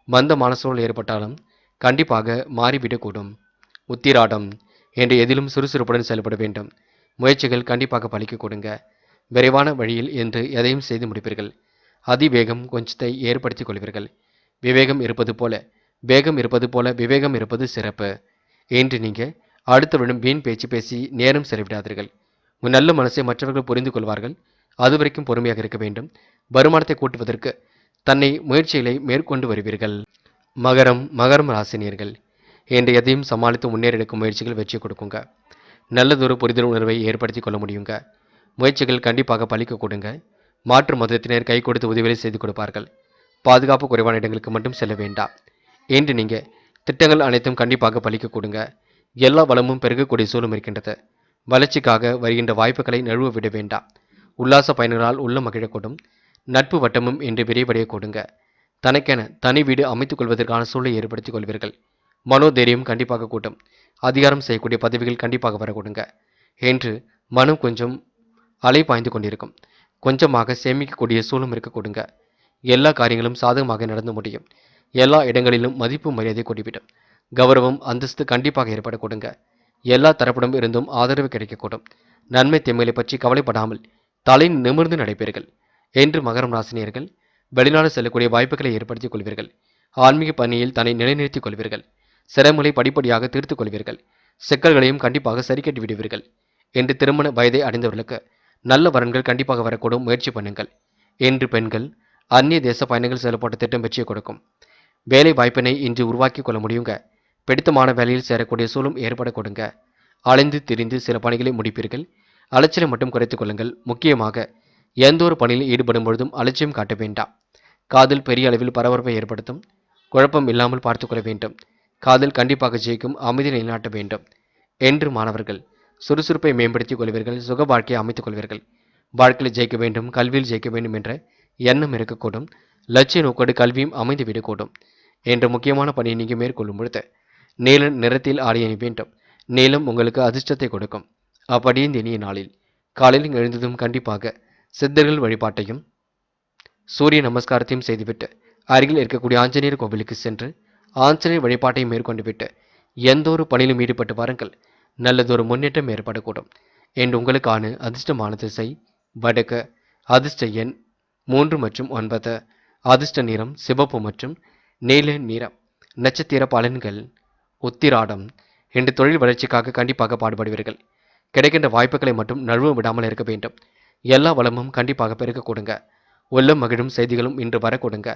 மந்தமான சூழல் ஏற்பட்டாலும் கண்டிப்பாக மாறிவிடக்கூடும். உத்திராடம் என்று எதிலும் சுறுசுறுப்புடன் செயல்பட வேண்டும். முயற்சிகள் கண்டிப்பாக பலிக்க கொடுங்க. விரைவான வழியில் என்று எதையும் செய்து முடிப்பீர்கள். அதிவேகம் கொஞ்சத்தை ஏற்படுத்திக் கொள்வீர்கள். விவேகம் இருப்பது போல வேகம் இருப்பது போல விவேகம் இருப்பது சிறப்பு என்று நீங்க அடுத்தவரிடம் வீண் பேச்சு பேசி நேரம் செலவிடாதீர்கள். உங்கள் நல்ல மனசை மற்றவர்கள் புரிந்து கொள்வார்கள். அதுவரைக்கும் பொறுமையாக இருக்க வேண்டும். வருமானத்தை கூட்டுவதற்கு தன்னை முயற்சிகளை மேற்கொண்டு வருவீர்கள். மகரம் ராசினியர்கள் என்று எதையும் சமாளித்து முன்னேற எடுக்கும் முயற்சிகள் வெற்றி கொடுக்குங்க. நல்லதொரு புரிதல் உணர்வை ஏற்படுத்தி கொள்ள முடியுங்க. முயற்சிகள் கண்டிப்பாக பலிக்க கொடுங்க. மாற்று மதத்தினர் கை கொடுத்து உதவிகளை செய்து கொடுப்பார்கள். பாதுகாப்பு குறைவான இடங்களுக்கு மட்டும் செல்ல வேண்டாம் என்று நீங்க திட்டங்கள் அனைத்தும் கண்டிப்பாக பலிக்க கொடுங்க. எல்லா வளமும் பெருகக்கூடிய சூழலும் இருக்கின்றது. வளர்ச்சிக்காக வருகின்ற வாய்ப்புகளை நழுவ விட வேண்டாம். உல்லாச பயணங்களால் உள்ள மகிழக்கூடும். நட்பு வட்டமும் என்று விரைவடைய கொடுங்க. தனக்கென தனி வீடு அமைத்துக் கொள்வதற்கான சூழலை ஏற்படுத்திக் கொள்வீர்கள். மனோதைரியம் கண்டிப்பாக கூட்டும். அதிகாரம் செய்யக்கூடிய பதவிகள் கண்டிப்பாக வர கொடுங்க என்று மனம் கொஞ்சம் அலை பாய்ந்து கொண்டிருக்கும். கொஞ்சமாக சேமிக்கக்கூடிய சூழலும் இருக்க கொடுங்க. எல்லா காரியங்களும் சாதகமாக நடந்து முடியும். எல்லா இடங்களிலும் மதிப்பு மரியாதை கூடிவிடும். கௌரவம் அந்தஸ்து கண்டிப்பாக ஏற்பட கொடுங்க. எல்லா தரப்பிடம் இருந்தும் ஆதரவு கிடைக்கக்கூடும். நன்மை தீமைகளை பற்றி கவலைப்படாமல் தலை நிமிர்ந்து நடைபெறுங்கள் என்று மகரம் ராசினியர்கள் வெளிநாடு செல்லக்கூடிய வாய்ப்புகளை ஏற்படுத்திக் கொள்வீர்கள். ஆன்மீக பணியில் தன்னை நிலைநிறுத்திக் கொள்வீர்கள். சிரமங்களை படிப்படியாக தீர்த்துக் கொள்வீர்கள். சிக்கல்களையும் கண்டிப்பாக சரி கட்டி விடுவீர்கள் என்று திருமண வயதை அடைந்தவர்களுக்கு நல்ல வரன்கள் கண்டிப்பாக வரக்கூடும். முயற்சி பண்ணுங்கள் என்று பெண்கள் அந்நிய தேச பயணங்கள் செல்லப்பட்ட திட்டம் வெற்றியை கொடுக்கும். வேலை வாய்ப்பினை இன்று உருவாக்கி கொள்ள முடியுங்க. பிடித்தமான வேலையில் சேரக்கூடிய சூழலும் ஏற்பட கொடுங்க. அலைந்து திரிந்து சில பணிகளை முடிப்பீர்கள். அலைச்சலை மட்டும் குறைத்துக் கொள்ளுங்கள். முக்கியமாக எந்த ஒரு பணியில் ஈடுபடும் பொழுதும் அலட்சியம் காட்ட வேண்டாம். காதல் பெரிய அளவில் பரபரப்பை ஏற்படுத்தும். குழப்பம் இல்லாமல் பார்த்துக்கொள்ள வேண்டும். காதல் கண்டிப்பாக ஜெயிக்கும், அமைதி நிலைநாட்ட வேண்டும் என்று மாணவர்கள் சுறுசுறுப்பை மேம்படுத்திக் கொள்வீர்கள், சுக வாழ்க்கையை அமைத்துக் கொள்வீர்கள். வாழ்க்கையில் ஜெயிக்க வேண்டும், கல்வியில் ஜெயிக்க வேண்டும் என்ற எண்ணம் இருக்கக்கூடும். லட்சிய நோக்கோடு கல்வியும் அமைந்து விடக்கூடும். என்ற முக்கியமான பணியை நீங்கள் மேற்கொள்ளும் பொழுது நீல நிறத்தில் ஆடை அணி வேண்டும். நீலம் உங்களுக்கு அதிர்ஷ்டத்தை கொடுக்கும். அப்படியே இந்த இனிய நாளில் காலையில் எழுந்ததும் கண்டிப்பாக சித்தர்கள் வழிபாட்டையும் சூரிய நமஸ்காரத்தையும் செய்துவிட்டு அருகில் இருக்கக்கூடிய ஆஞ்சநேயர் கோவிலுக்கு சென்று ஆஞ்சநேயர் வழிபாட்டை மேற்கொண்டு விட்டு எந்த ஒரு பணியிலும் ஈடுபட்டு வாருங்கள். நல்லதொரு முன்னேற்றம் ஏற்படக்கூடும். என்று உங்களுக்கான அதிர்ஷ்டமான திசை வடக்கு, அதிர்ஷ்ட எண் 3 மற்றும் 9, அதிர்ஷ்ட நிறம் சிவப்பு மற்றும் நீல நிறம். நட்சத்திர பலன்கள் உத்திராடம். இன்று தொழில் வளர்ச்சிக்காக கண்டிப்பாக பாடுபடுவீர்கள். கிடைக்கின்ற வாய்ப்புகளை மட்டும் நழுவ விடாமல் இருக்க வேண்டும். எல்லா வளமும் கண்டிப்பாக பெருக்க கொடுங்க. உள்ளம் மகிழும் செய்திகளும் இன்று வர கொடுங்க.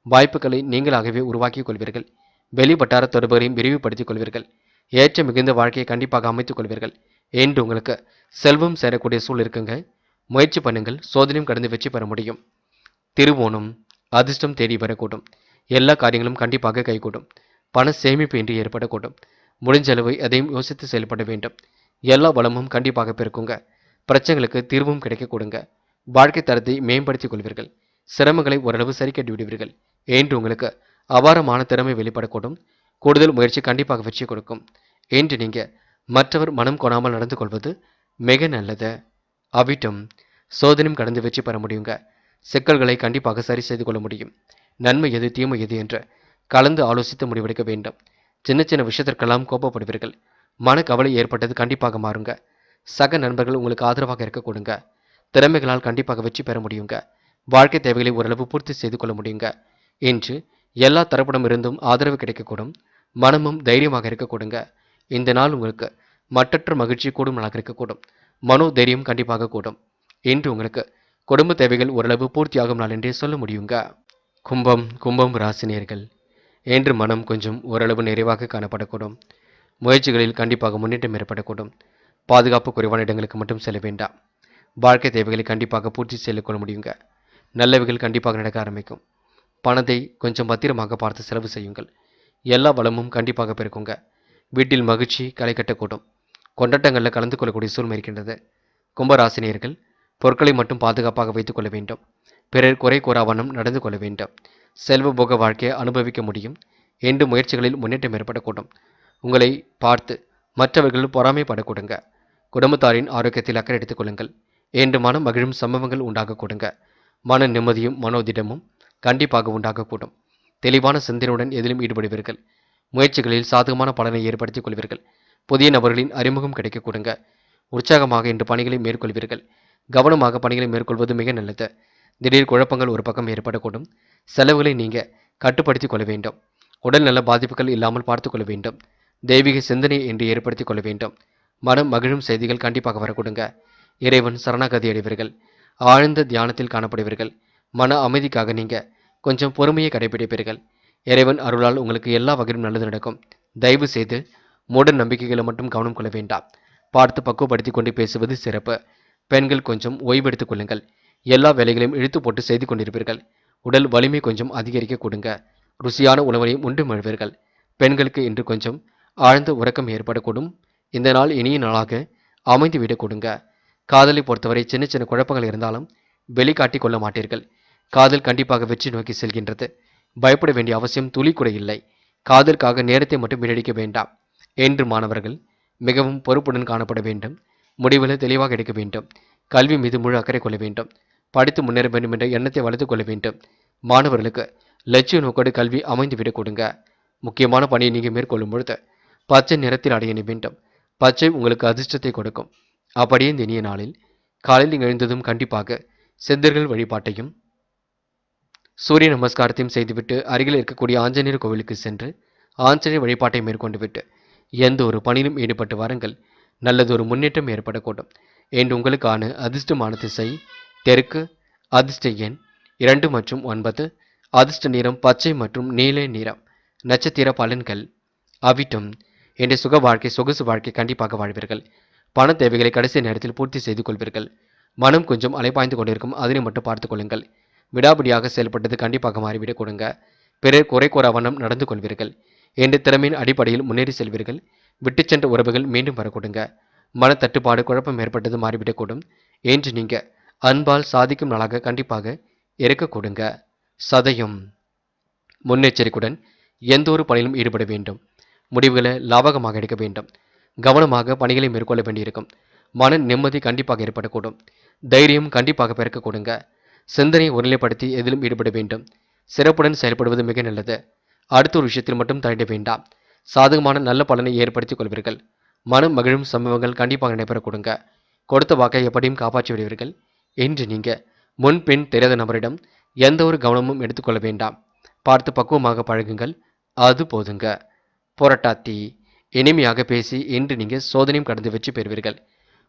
வாய்ப்புகளை நீங்களாகவே உருவாக்கிக் கொள்வீர்கள். வெளி வட்டார தொடர்புகளையும் விரிவுபடுத்திக் கொள்வீர்கள். ஏற்ற மிகுந்த வாழ்க்கையை கண்டிப்பாக அமைத்துக் கொள்வீர்கள். என்று உங்களுக்கு செல்வம் சேரக்கூடிய சூழல் இருக்குங்க. முயற்சி பண்ணுங்கள், சோதனையும் கடந்து வெற்றி பெற முடியும். திருவோணம். அதிர்ஷ்டம் தேடி வரக்கூடும். எல்லா காரியங்களும் கண்டிப்பாக கைகூடும். பண சேமிப்பு இன்றி ஏற்படக்கூடும். முடிஞ்ச அளவு எதையும் யோசித்து செயல்பட வேண்டும். எல்லா வளமும் கண்டிப்பாக பெருக்குங்க. பிரச்சனைகளுக்கு தீர்வும் கிடைக்க கொடுங்க. வாழ்க்கை தரத்தை மேம்படுத்திக் கொள்வீர்கள். சிரமங்களை ஓரளவு சரி கட்டி விடுவீர்கள். என்று உங்களுக்கு அபாரமான திறமை வெளிப்படக்கூடும். கூடுதல் முயற்சி கண்டிப்பாக வெற்றி கொடுக்கும். என்று நீங்க மற்றவர் மனம் கொணாமல் நடந்து கொள்வது மிக நல்லது. அவிட்டம். சோதனையும் கடந்து வெற்றி பெற முடியுங்க. சிக்கல்களை கண்டிப்பாக சரி செய்து கொள்ள முடியும். நன்மை எது தீமை எது என்று கலந்து ஆலோசித்து முடிவெடுக்க வேண்டும். சின்ன சின்ன விஷயத்திற்கெல்லாம் கோபப்படுவீர்கள். மனக்கவலை ஏற்பட்டது கண்டிப்பாக மாறுங்க. சக நண்பர்கள் உங்களுக்கு ஆதரவாக இருக்க கொடுங்க. திறமைகளால் கண்டிப்பாக வெற்றி பெற முடியுங்க. வாழ்க்கை தேவைகளை ஓரளவு பூர்த்தி செய்து கொள்ள முடியுங்க. என்று எல்லா தரப்பிடம் இருந்தும் ஆதரவு கிடைக்கக்கூடும். மனமும் தைரியமாக இருக்க கொடுங்க. இந்த நாள் உங்களுக்கு மற்றற்ற மகிழ்ச்சி கூடும் நாளாக இருக்கக்கூடும். மனோ தைரியம் கண்டிப்பாக கூடும். இன்று உங்களுக்கு குடும்ப தேவைகள் ஓரளவு பூர்த்தியாகும் நாள் என்றே சொல்ல முடியுங்க. கும்பம் ராசினியர்கள். என்று மனம் கொஞ்சம் ஓரளவு நிறைவாக காணப்படக்கூடும். முயற்சிகளில் கண்டிப்பாக முன்னேற்றம் ஏற்படக்கூடும். பாதுகாப்பு குறைவான இடங்களுக்கு மட்டும் செல்ல வேண்டாம். வாழ்க்கை தேவைகளை கண்டிப்பாக பூர்த்தி செய்து கொள்ள முடியுங்க. நல்லவைகள் கண்டிப்பாக நடக்க ஆரம்பிக்கும். பணத்தை கொஞ்சம் பத்திரமாக பார்த்து செலவு செய்யுங்கள். எல்லா வளமும் கண்டிப்பாக பெருக்குங்க. வீட்டில் மகிழ்ச்சி களை கட்டக்கூடும். கொண்டாட்டங்களில் கலந்து கொள்ளக்கூடிய சூழ்நிலை இருக்கின்றது. கும்பராசினியர்கள் பொருட்களை மட்டும் பாதுகாப்பாக வைத்துக் கொள்ள வேண்டும். பிறர் குறை கூறாவண்ணம் நடந்து கொள்ள வேண்டும். செல்வ போக வாழ்க்கையை அனுபவிக்க முடியும். என்று முயற்சிகளில் முன்னேற்றம் ஏற்படக்கூடும். உங்களை பார்த்து மற்றவர்கள் பொறாமைப்படக்கூடுங்க. குடும்பத்தாரின் ஆரோக்கியத்தில் அக்கறை எடுத்துக் கொள்ளுங்கள். என்று மனம் மகிழும் சம்பவங்கள் உண்டாக கொடுங்க. மன நிம்மதியும் மனோதிடமும் கண்டிப்பாக உண்டாகக்கூடும். தெளிவான சிந்தனையுடன் எதிலும் ஈடுபடுவீர்கள். முயற்சிகளில் சாதகமான பலனை ஏற்படுத்திக் கொள்வீர்கள். புதிய நபர்களின் அறிமுகம் கிடைக்க கொடுங்க. உற்சாகமாக இன்று பணிகளை மேற்கொள்வீர்கள். கவனமாக பணிகளை மேற்கொள்வது மிக நல்லது. திடீர் குழப்பங்கள் ஒரு பக்கம் ஏற்படக்கூடும். செலவுகளை நீங்க கட்டுப்படுத்திக் கொள்ள வேண்டும். உடல் நல பாதிப்புகள் இல்லாமல் பார்த்துக் கொள்ள வேண்டும். தெய்வீக சிந்தனை என்று ஏற்படுத்திக் கொள்ள வேண்டும். மனம் மகிழும் செய்திகள் கண்டிப்பாக வரக்கூடுங்க. இறைவன் சரணாகதி அடைவீர்கள். ஆழ்ந்த தியானத்தில் காணப்படுவீர்கள். மன அமைதிக்காக நீங்க கொஞ்சம் பொறுமையை கடைபிடிப்பீர்கள். இறைவன் அருளால் உங்களுக்கு எல்லா வகையிலும் நல்லது நடக்கும். தயவு செய்து மூட நம்பிக்கைகளை மட்டும் கவனம் கொள்ள வேண்டாம். பார்த்து பக்குவப்படுத்திக் கொண்டு பேசுவது சிறப்பு. பெண்கள் கொஞ்சம் ஓய்வெடுத்துக் கொள்ளுங்கள். எல்லா வேலைகளையும் இழுத்து போட்டு செய்து கொண்டிருப்பீர்கள். உடல் வலிமை கொஞ்சம் அதிகரிக்க கொடுங்க. ருசியான உணவையும் உண்டு மழுவீர்கள். பெண்களுக்கு இன்று கொஞ்சம் ஆழ்ந்த உறக்கம் ஏற்படக்கூடும். இந்த நாள் இனிய நாளாக அமைந்து விட கொடுங்க. காதலை பொறுத்தவரை சின்ன சின்ன குழப்பங்கள் இருந்தாலும் வெளிக்காட்டிக் கொள்ள மாட்டீர்கள். காதல் கண்டிப்பாக வெற்றி நோக்கி செல்கின்றது. பயப்பட வேண்டிய அவசியம் துளி கூட இல்லை. காதலுக்காக நேரத்தை மட்டும் வீணடிக்க வேண்டாம். என்று மாணவர்கள் மிகவும் பொறுப்புடன் காணப்பட வேண்டும். முடிவுகளை தெளிவாக எடுக்க வேண்டும். கல்வி மீது முழு அக்கறை கொள்ள வேண்டும். படித்து முன்னேற வேண்டும் என்ற எண்ணத்தை வளர்த்துக் கொள்ள வேண்டும். மாணவர்களுக்கு லட்சிய நோக்கோடு கல்வி அமைந்துவிடக் கொடுங்க. முக்கியமான பணியை நீங்கள் மேற்கொள்ளும் பொழுது பச்சை நிறத்தில் அடைய வேண்டும். பச்சை உங்களுக்கு அதிர்ஷ்டத்தை கொடுக்கும். அப்படியே இந்த இனிய நாளில் காலையில் எழுந்ததும் கண்டிப்பாக சித்தர்கள் வழிபாட்டையும் சூரிய நமஸ்காரத்தையும் செய்துவிட்டு அருகில் இருக்கக்கூடிய ஆஞ்சநேயர் கோவிலுக்கு சென்று ஆஞ்சநேயர் வழிபாட்டை மேற்கொண்டு விட்டு எந்த ஒரு பணியிலும் ஈடுபட்டு வாருங்கள். நல்லதொரு முன்னேற்றம் ஏற்படக்கூடும். என்று உங்களுக்கான அதிர்ஷ்டமான திசை தெற்கு, அதிர்ஷ்ட எண் 2 மற்றும் 9, அதிர்ஷ்ட நிறம் பச்சை மற்றும் நீல நிறம். நட்சத்திர பலன்கள் அவிட்டம். என்ற சுக வாழ்க்கை சொகுசு வாழ்க்கை கண்டிப்பாக வாழ்வீர்கள். பண தேவைகளை கடைசி நேரத்தில் பூர்த்தி செய்து கொள்வீர்கள். மனம் கொஞ்சம் அலைபாய்ந்து கொண்டிருக்கும், அதனை மட்டும் பார்த்துக் கொள்ளுங்கள். விடாபிடியாக செயல்பட்டது கண்டிப்பாக மாறிவிடக் கொடுங்க. பிறர் குறை கூற வண்ணம் நடந்து கொள்வீர்கள். என்ற திறமையின் அடிப்படையில் முன்னேறி செல்வீர்கள். விட்டுச் சென்ற உறவுகள் மீண்டும் வரக்கூடுங்க. மன தட்டுப்பாடு குழப்பம் ஏற்பட்டது மாறிவிடக்கூடும். என்று நீங்க அன்பால் சாதிக்கும் நாளாக கண்டிப்பாக இருக்கக்கூடுங்க. சதயம் முன்னெச்சரிக்கையுடன் எந்த ஒரு பணியிலும் ஈடுபட வேண்டும். முடிவுகளை லாபகமாக எடுக்க வேண்டும். கவனமாக பணிகளை மேற்கொள்ள வேண்டியிருக்கும். மன நிம்மதி கண்டிப்பாக ஏற்படக்கூடும். தைரியம் கண்டிப்பாக பிறக்கக்கூடுங்க. சிந்தனையை ஒருநிலைப்படுத்தி எதிலும் ஈடுபட வேண்டும். சிறப்புடன் செயல்படுவது மிக நல்லது. அடுத்த ஒரு விஷயத்தில் மட்டும் தலையிட வேண்டாம். சாதகமான நல்ல பலனை ஏற்படுத்திக் கொள்வீர்கள். மனம் மகிழும் சம்பவங்கள் கண்டிப்பாக நடைபெற கொடுங்க. கொடுத்த வாக்கை எப்படியும் காப்பாற்றி விடுவீர்கள். என்று நீங்க முன்பின் தெரியாத நபரிடம் எந்த ஒரு கவனமும் எடுத்துக்கொள்ள வேண்டாம். பார்த்து பக்குவமாக பழகுங்கள். அது போதுங்க. புரட்டாத்தி இனிமையாக பேசி இன்று நீங்க சோதனையும் கடந்து வெற்றி பெறுவீர்கள்.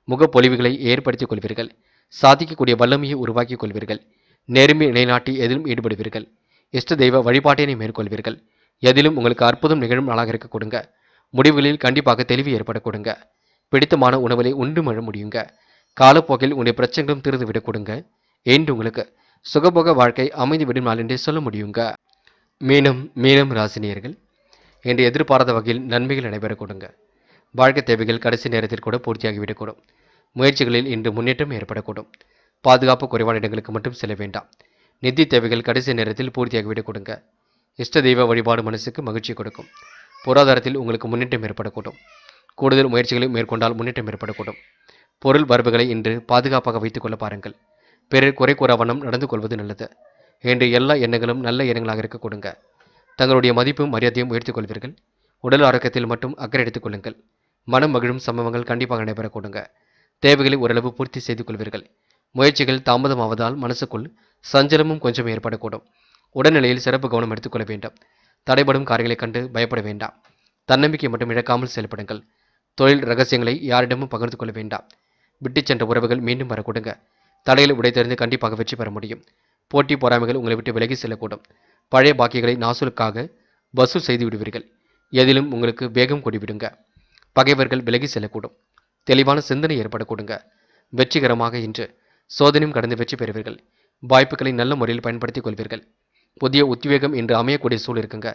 முகப்பொலிவுகளை ஏற்படுத்திக் கொள்வீர்கள். சாதிக்கக்கூடிய வல்லமையை உருவாக்கிக் கொள்வீர்கள். நேர்மை நிலைநாட்டி எதிலும் ஈடுபடுவீர்கள். இஷ்ட தெய்வ வழிபாட்டினை மேற்கொள்வீர்கள். எதிலும் உங்களுக்கு அற்புதம் நிகழும் நாளாக இருக்க கொடுங்க. முடிவுகளில் கண்டிப்பாக தெளிவு ஏற்பட கொடுங்க. பிடித்தமான உணவுகளை உண்டு மழ முடியுங்க. காலப்போக்கில் உங்களுடைய பிரச்சனைகளும் தீர்ந்து விட கொடுங்க. என்று உங்களுக்கு சுகபோக வாழ்க்கை அமைந்து விடும் நாள் என்றே சொல்ல முடியுங்க. மீனம் ராசினியர்கள் என்று எதிர்பாராத வகையில் நன்மைகள் நடைபெற கொடுங்க. வாழ்க்கை தேவைகள் கடைசி நேரத்தில் கூட பூர்த்தியாகிவிடக்கூடும். முயற்சிகளில் இன்று முன்னேற்றம் ஏற்படக்கூடும். பாதுகாப்பு குறைவான இடங்களுக்கு மட்டும் செல்ல வேண்டாம். நிதி தேவைகள் கடைசி நேரத்தில் பூர்த்தியாகிவிடக் கொடுங்க. இஷ்ட தெய்வ வழிபாடு மனசுக்கு மகிழ்ச்சி கொடுக்கும். பொருளாதாரத்தில் உங்களுக்கு முன்னேற்றம் ஏற்படக்கூடும். கூடுதல் முயற்சிகளை மேற்கொண்டால் முன்னேற்றம் ஏற்படக்கூடும். பொருள் வரவுகளை இன்று பாதுகாப்பாக வைத்துக் கொள்ள பாருங்கள். பிறர் குறை கூற வண்ணம் நடந்து கொள்வது நல்லது. என்று எல்லா எண்ணங்களும் நல்ல எண்ணங்களாக இருக்க கொடுங்க. தங்களுடைய மதிப்பும் மரியாதையும் உயர்த்திக் கொள்வீர்கள். உடல் ஆரோக்கியத்தில் மட்டும் அக்கறை எடுத்துக் கொள்ளுங்கள். மனம் மகிழும் சம்பவங்கள் கண்டிப்பாக நடைபெற கொடுங்க. தேவைகளை ஓரளவு பூர்த்தி செய்து கொள்வீர்கள். முயற்சிகள் தாமதமாவதால் மனசுக்குள் சஞ்சலமும் கொஞ்சம் ஏற்படக்கூடும். உடல்நிலையில் சிறப்பு கவனம் எடுத்துக்கொள்ள வேண்டும். தடைபடும் காரியங்களைக் கண்டு பயப்பட வேண்டாம். தன்னம்பிக்கை மட்டும் இழக்காமல் செயல்படுங்கள். தொழில் ரகசியங்களை யாரிடமும் பகிர்ந்து கொள்ள வேண்டாம். விட்டுச் சென்ற உறவுகள் மீண்டும் வரக்கூடுங்க. தடைகளை உடைத்தெறிந்து கண்டிப்பாக வெற்றி பெற முடியும். போட்டி பொறாமைகள் உங்களை விட்டு விலகி செல்லக்கூடும். பழைய பாக்கிகளை நாசூலுக்காக வசூல் செய்து விடுவீர்கள். எதிலும் உங்களுக்கு வேகம் கூடிவிடுங்க. பகைவர்கள் விலகி செல்லக்கூடும். தெளிவான சிந்தனை ஏற்படக்கூடுங்க. வெற்றிகரமாக இன்று சோதனையும் கடந்து வெற்றி பெறுவீர்கள். வாய்ப்புகளை நல்ல முறையில் பயன்படுத்திக் கொள்வீர்கள். புதிய உத்வேகம் இன்று அமையக்கூடிய சூழல் இருக்குங்க.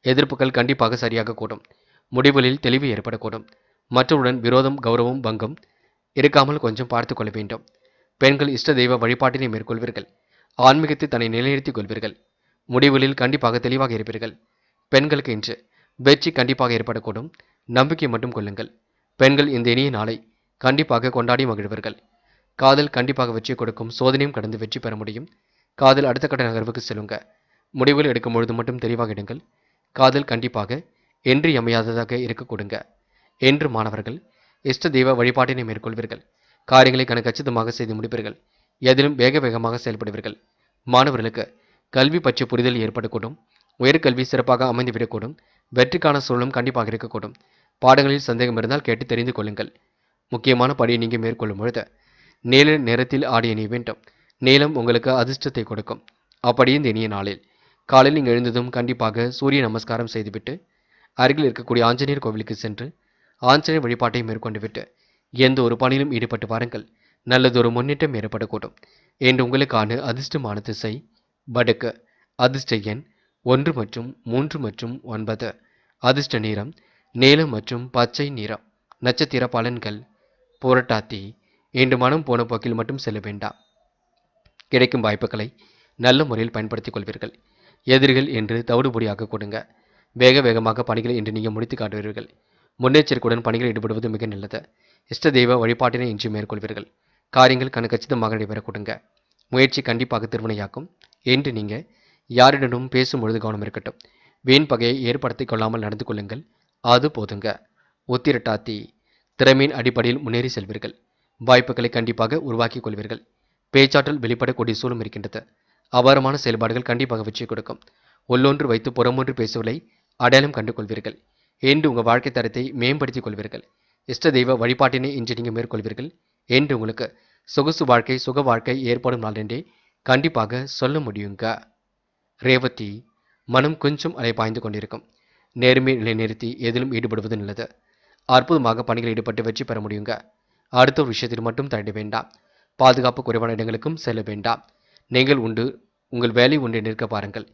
எதிர்ப்புகள் கண்டிப்பாக சரியாக கூடும். முடிவுகளில் தெளிவு ஏற்படக்கூடும். மற்றவருடன் விரோதம் கௌரவம் பங்கம் இருக்காமல் கொஞ்சம் பார்த்து கொள்ள வேண்டும். பெண்கள் இஷ்ட தெய்வ வழிபாட்டினை மேற்கொள்வீர்கள். ஆன்மீகத்தை தன்னை நிலைநிறுத்திக் கொள்வீர்கள். முடிவுகளில் கண்டிப்பாக தெளிவாக இருப்பீர்கள். பெண்களுக்கு இன்று வெற்றி கண்டிப்பாக ஏற்படக்கூடும். நம்பிக்கை மட்டும் கொள்ளுங்கள். பெண்கள் இந்த இனிய நாளை கண்டிப்பாக கொண்டாடி மகிழ்வர்கள். காதல் கண்டிப்பாக வெற்றி கொடுக்கும். சோதனையும் கடந்து வெற்றி பெற முடியும். காதல் அடுத்த கட்ட நகர்வுக்கு செல்லுங்க. முடிவுகள் எடுக்கும் பொழுது மட்டும் தெளிவாக எடுங்கள். காதல் கண்டிப்பாக இன்றியமையாததாக இருக்க கொடுங்க. என்று மாணவர்கள் இஷ்ட தெய்வ வழிபாட்டினை மேற்கொள்வீர்கள். காரியங்களை கச்சிதமாக செய்து முடிப்பீர்கள். எதிலும் வேக வேகமாக செயல்படுவீர்கள். மாணவர்களுக்கு கல்வி பற்றிய புரிதல் ஏற்படக்கூடும். உயர்கல்வி சிறப்பாக அமைந்துவிடக்கூடும். வெற்றிக்கான சூழலும் கண்டிப்பாக இருக்கக்கூடும். பாடங்களில் சந்தேகம் இருந்தால் கேட்டு தெரிந்து கொள்ளுங்கள். முக்கியமான பணியை நீங்கள் மேற்கொள்ளும் பொழுது நீல நிறத்தில் ஆடிய நீ வேண்டும். நீலம் உங்களுக்கு அதிர்ஷ்டத்தை கொடுக்கும். அப்படியே இந்த இனிய நாளில் காலையில் நீங்கள் எழுந்ததும் கண்டிப்பாக சூரிய நமஸ்காரம் செய்துவிட்டு அருகில் இருக்கக்கூடிய ஆஞ்சநேயர் கோவிலுக்கு சென்று ஆஞ்சநேயர் வழிபாட்டை மேற்கொண்டு விட்டு எந்த ஒரு பணியிலும் ஈடுபட்டு பாருங்கள். நல்லதொரு முன்னேற்றம் ஏற்படக்கூடும். என்று உங்களுக்கான அதிர்ஷ்டமான திசை வடக்கு. அதிர்ஷ்ட எண் 1 மற்றும் 3 மற்றும் 9. அதிர்ஷ்ட நிறம் நீலம் மற்றும் பச்சை நிறம். நட்சத்திர பலன்கள் புரட்டாத்தி. இன்று மனம் போன போக்கில் மட்டும் செல்ல வேண்டாம். கிடைக்கும் வாய்ப்புகளை நல்ல முறையில் பயன்படுத்திக் கொள்வீர்கள். எதிரிகள் என்று தவிடுபொடியாக கொடுங்க. வேக வேகமாக பணிகளை இன்று நீங்கள் முடித்து காட்டுவீர்கள். முன்னெச்சரிக்கையுடன் பணிகளில் ஈடுபடுவது மிக நல்லது. இஷ்ட தெய்வ வழிபாட்டினை இன்று மேற்கொள்வீர்கள். காரியங்கள் கச்சிதமாக நடைபெற கொடுங்க. முயற்சி கண்டிப்பாக திருவினையாக்கும். என்று நீங்கள் யாரிடமும் பேசும்பொழுது கவனம் இருக்கட்டும். வீண் பகையை ஏற்படுத்திக் கொள்ளாமல் நடந்து கொள்ளுங்கள். அது போதுங்க. உத்திரட்டாத்தி திறமையின் அடிப்படையில் முன்னேறி செல்வீர்கள். வாய்ப்புகளை கண்டிப்பாக உருவாக்கிக் கொள்வீர்கள். பேச்சாற்றல் வெளிப்படக்கூடிய சூழலும் இருக்கின்றது. அபாரமான செயல்பாடுகள் கண்டிப்பாக வெற்றி கொடுக்கும். உள்ளொன்று வைத்து புறமொன்று பேசுவதை அடையாளம் கண்டு கொள்வீர்கள். என்று உங்கள் வாழ்க்கை தரத்தை மேம்படுத்திக் கொள்வீர்கள். இஷ்ட தெய்வ வழிபாட்டினை இன்று நீங்கள் மேற்கொள்வீர்கள். என்று உங்களுக்கு சொகுசு வாழ்க்கை சுக வாழ்க்கை ஏற்படும் நாள் என்றே கண்டிப்பாக சொல்ல முடியுங்க. ரேவதி மனம் கொஞ்சம் அலைபாய்ந்து கொண்டிருக்கும். நேர்மை நிலைநிறுத்தி எதிலும் ஈடுபடுவது நல்லது. அற்புதமாக பணிகளில் ஈடுபட்டு வெற்றி பெற முடியுங்க. அடுத்த ஒரு விஷயத்தில் மட்டும் தள்ள வேண்டாம். பாதுகாப்பு குறைவான இடங்களுக்கும் செல்ல வேண்டாம். நீங்கள் உண்டு உங்கள் வேலை ஒன்றை நிற்க பாருங்கள்.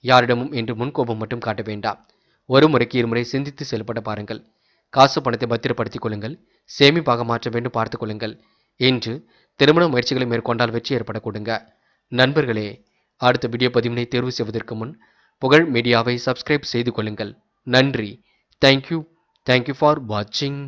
யாரிடமும் இன்று முன்கோபம் மட்டும் காட்ட வேண்டாம். ஒரு முறைக்கு இருமுறை சிந்தித்து செயல்பட பாருங்கள். காசு பணத்தை பத்திரப்படுத்திக் கொள்ளுங்கள். சேமிப்பாக மாற்ற வேண்டும் பார்த்துக் கொள்ளுங்கள். இன்று திருமண முயற்சிகளை மேற்கொண்டால் வெற்றி ஏற்படக்கூடுங்க. நண்பர்களே, அடுத்த வீடியோ பதிவினை தேர்வு செய்வதற்கு முன் புகழ் மீடியாவை சப்ஸ்கிரைப் செய்து கொள்ளுங்கள். நன்றி. தேங்க்யூ ஃபார் வாட்சிங்.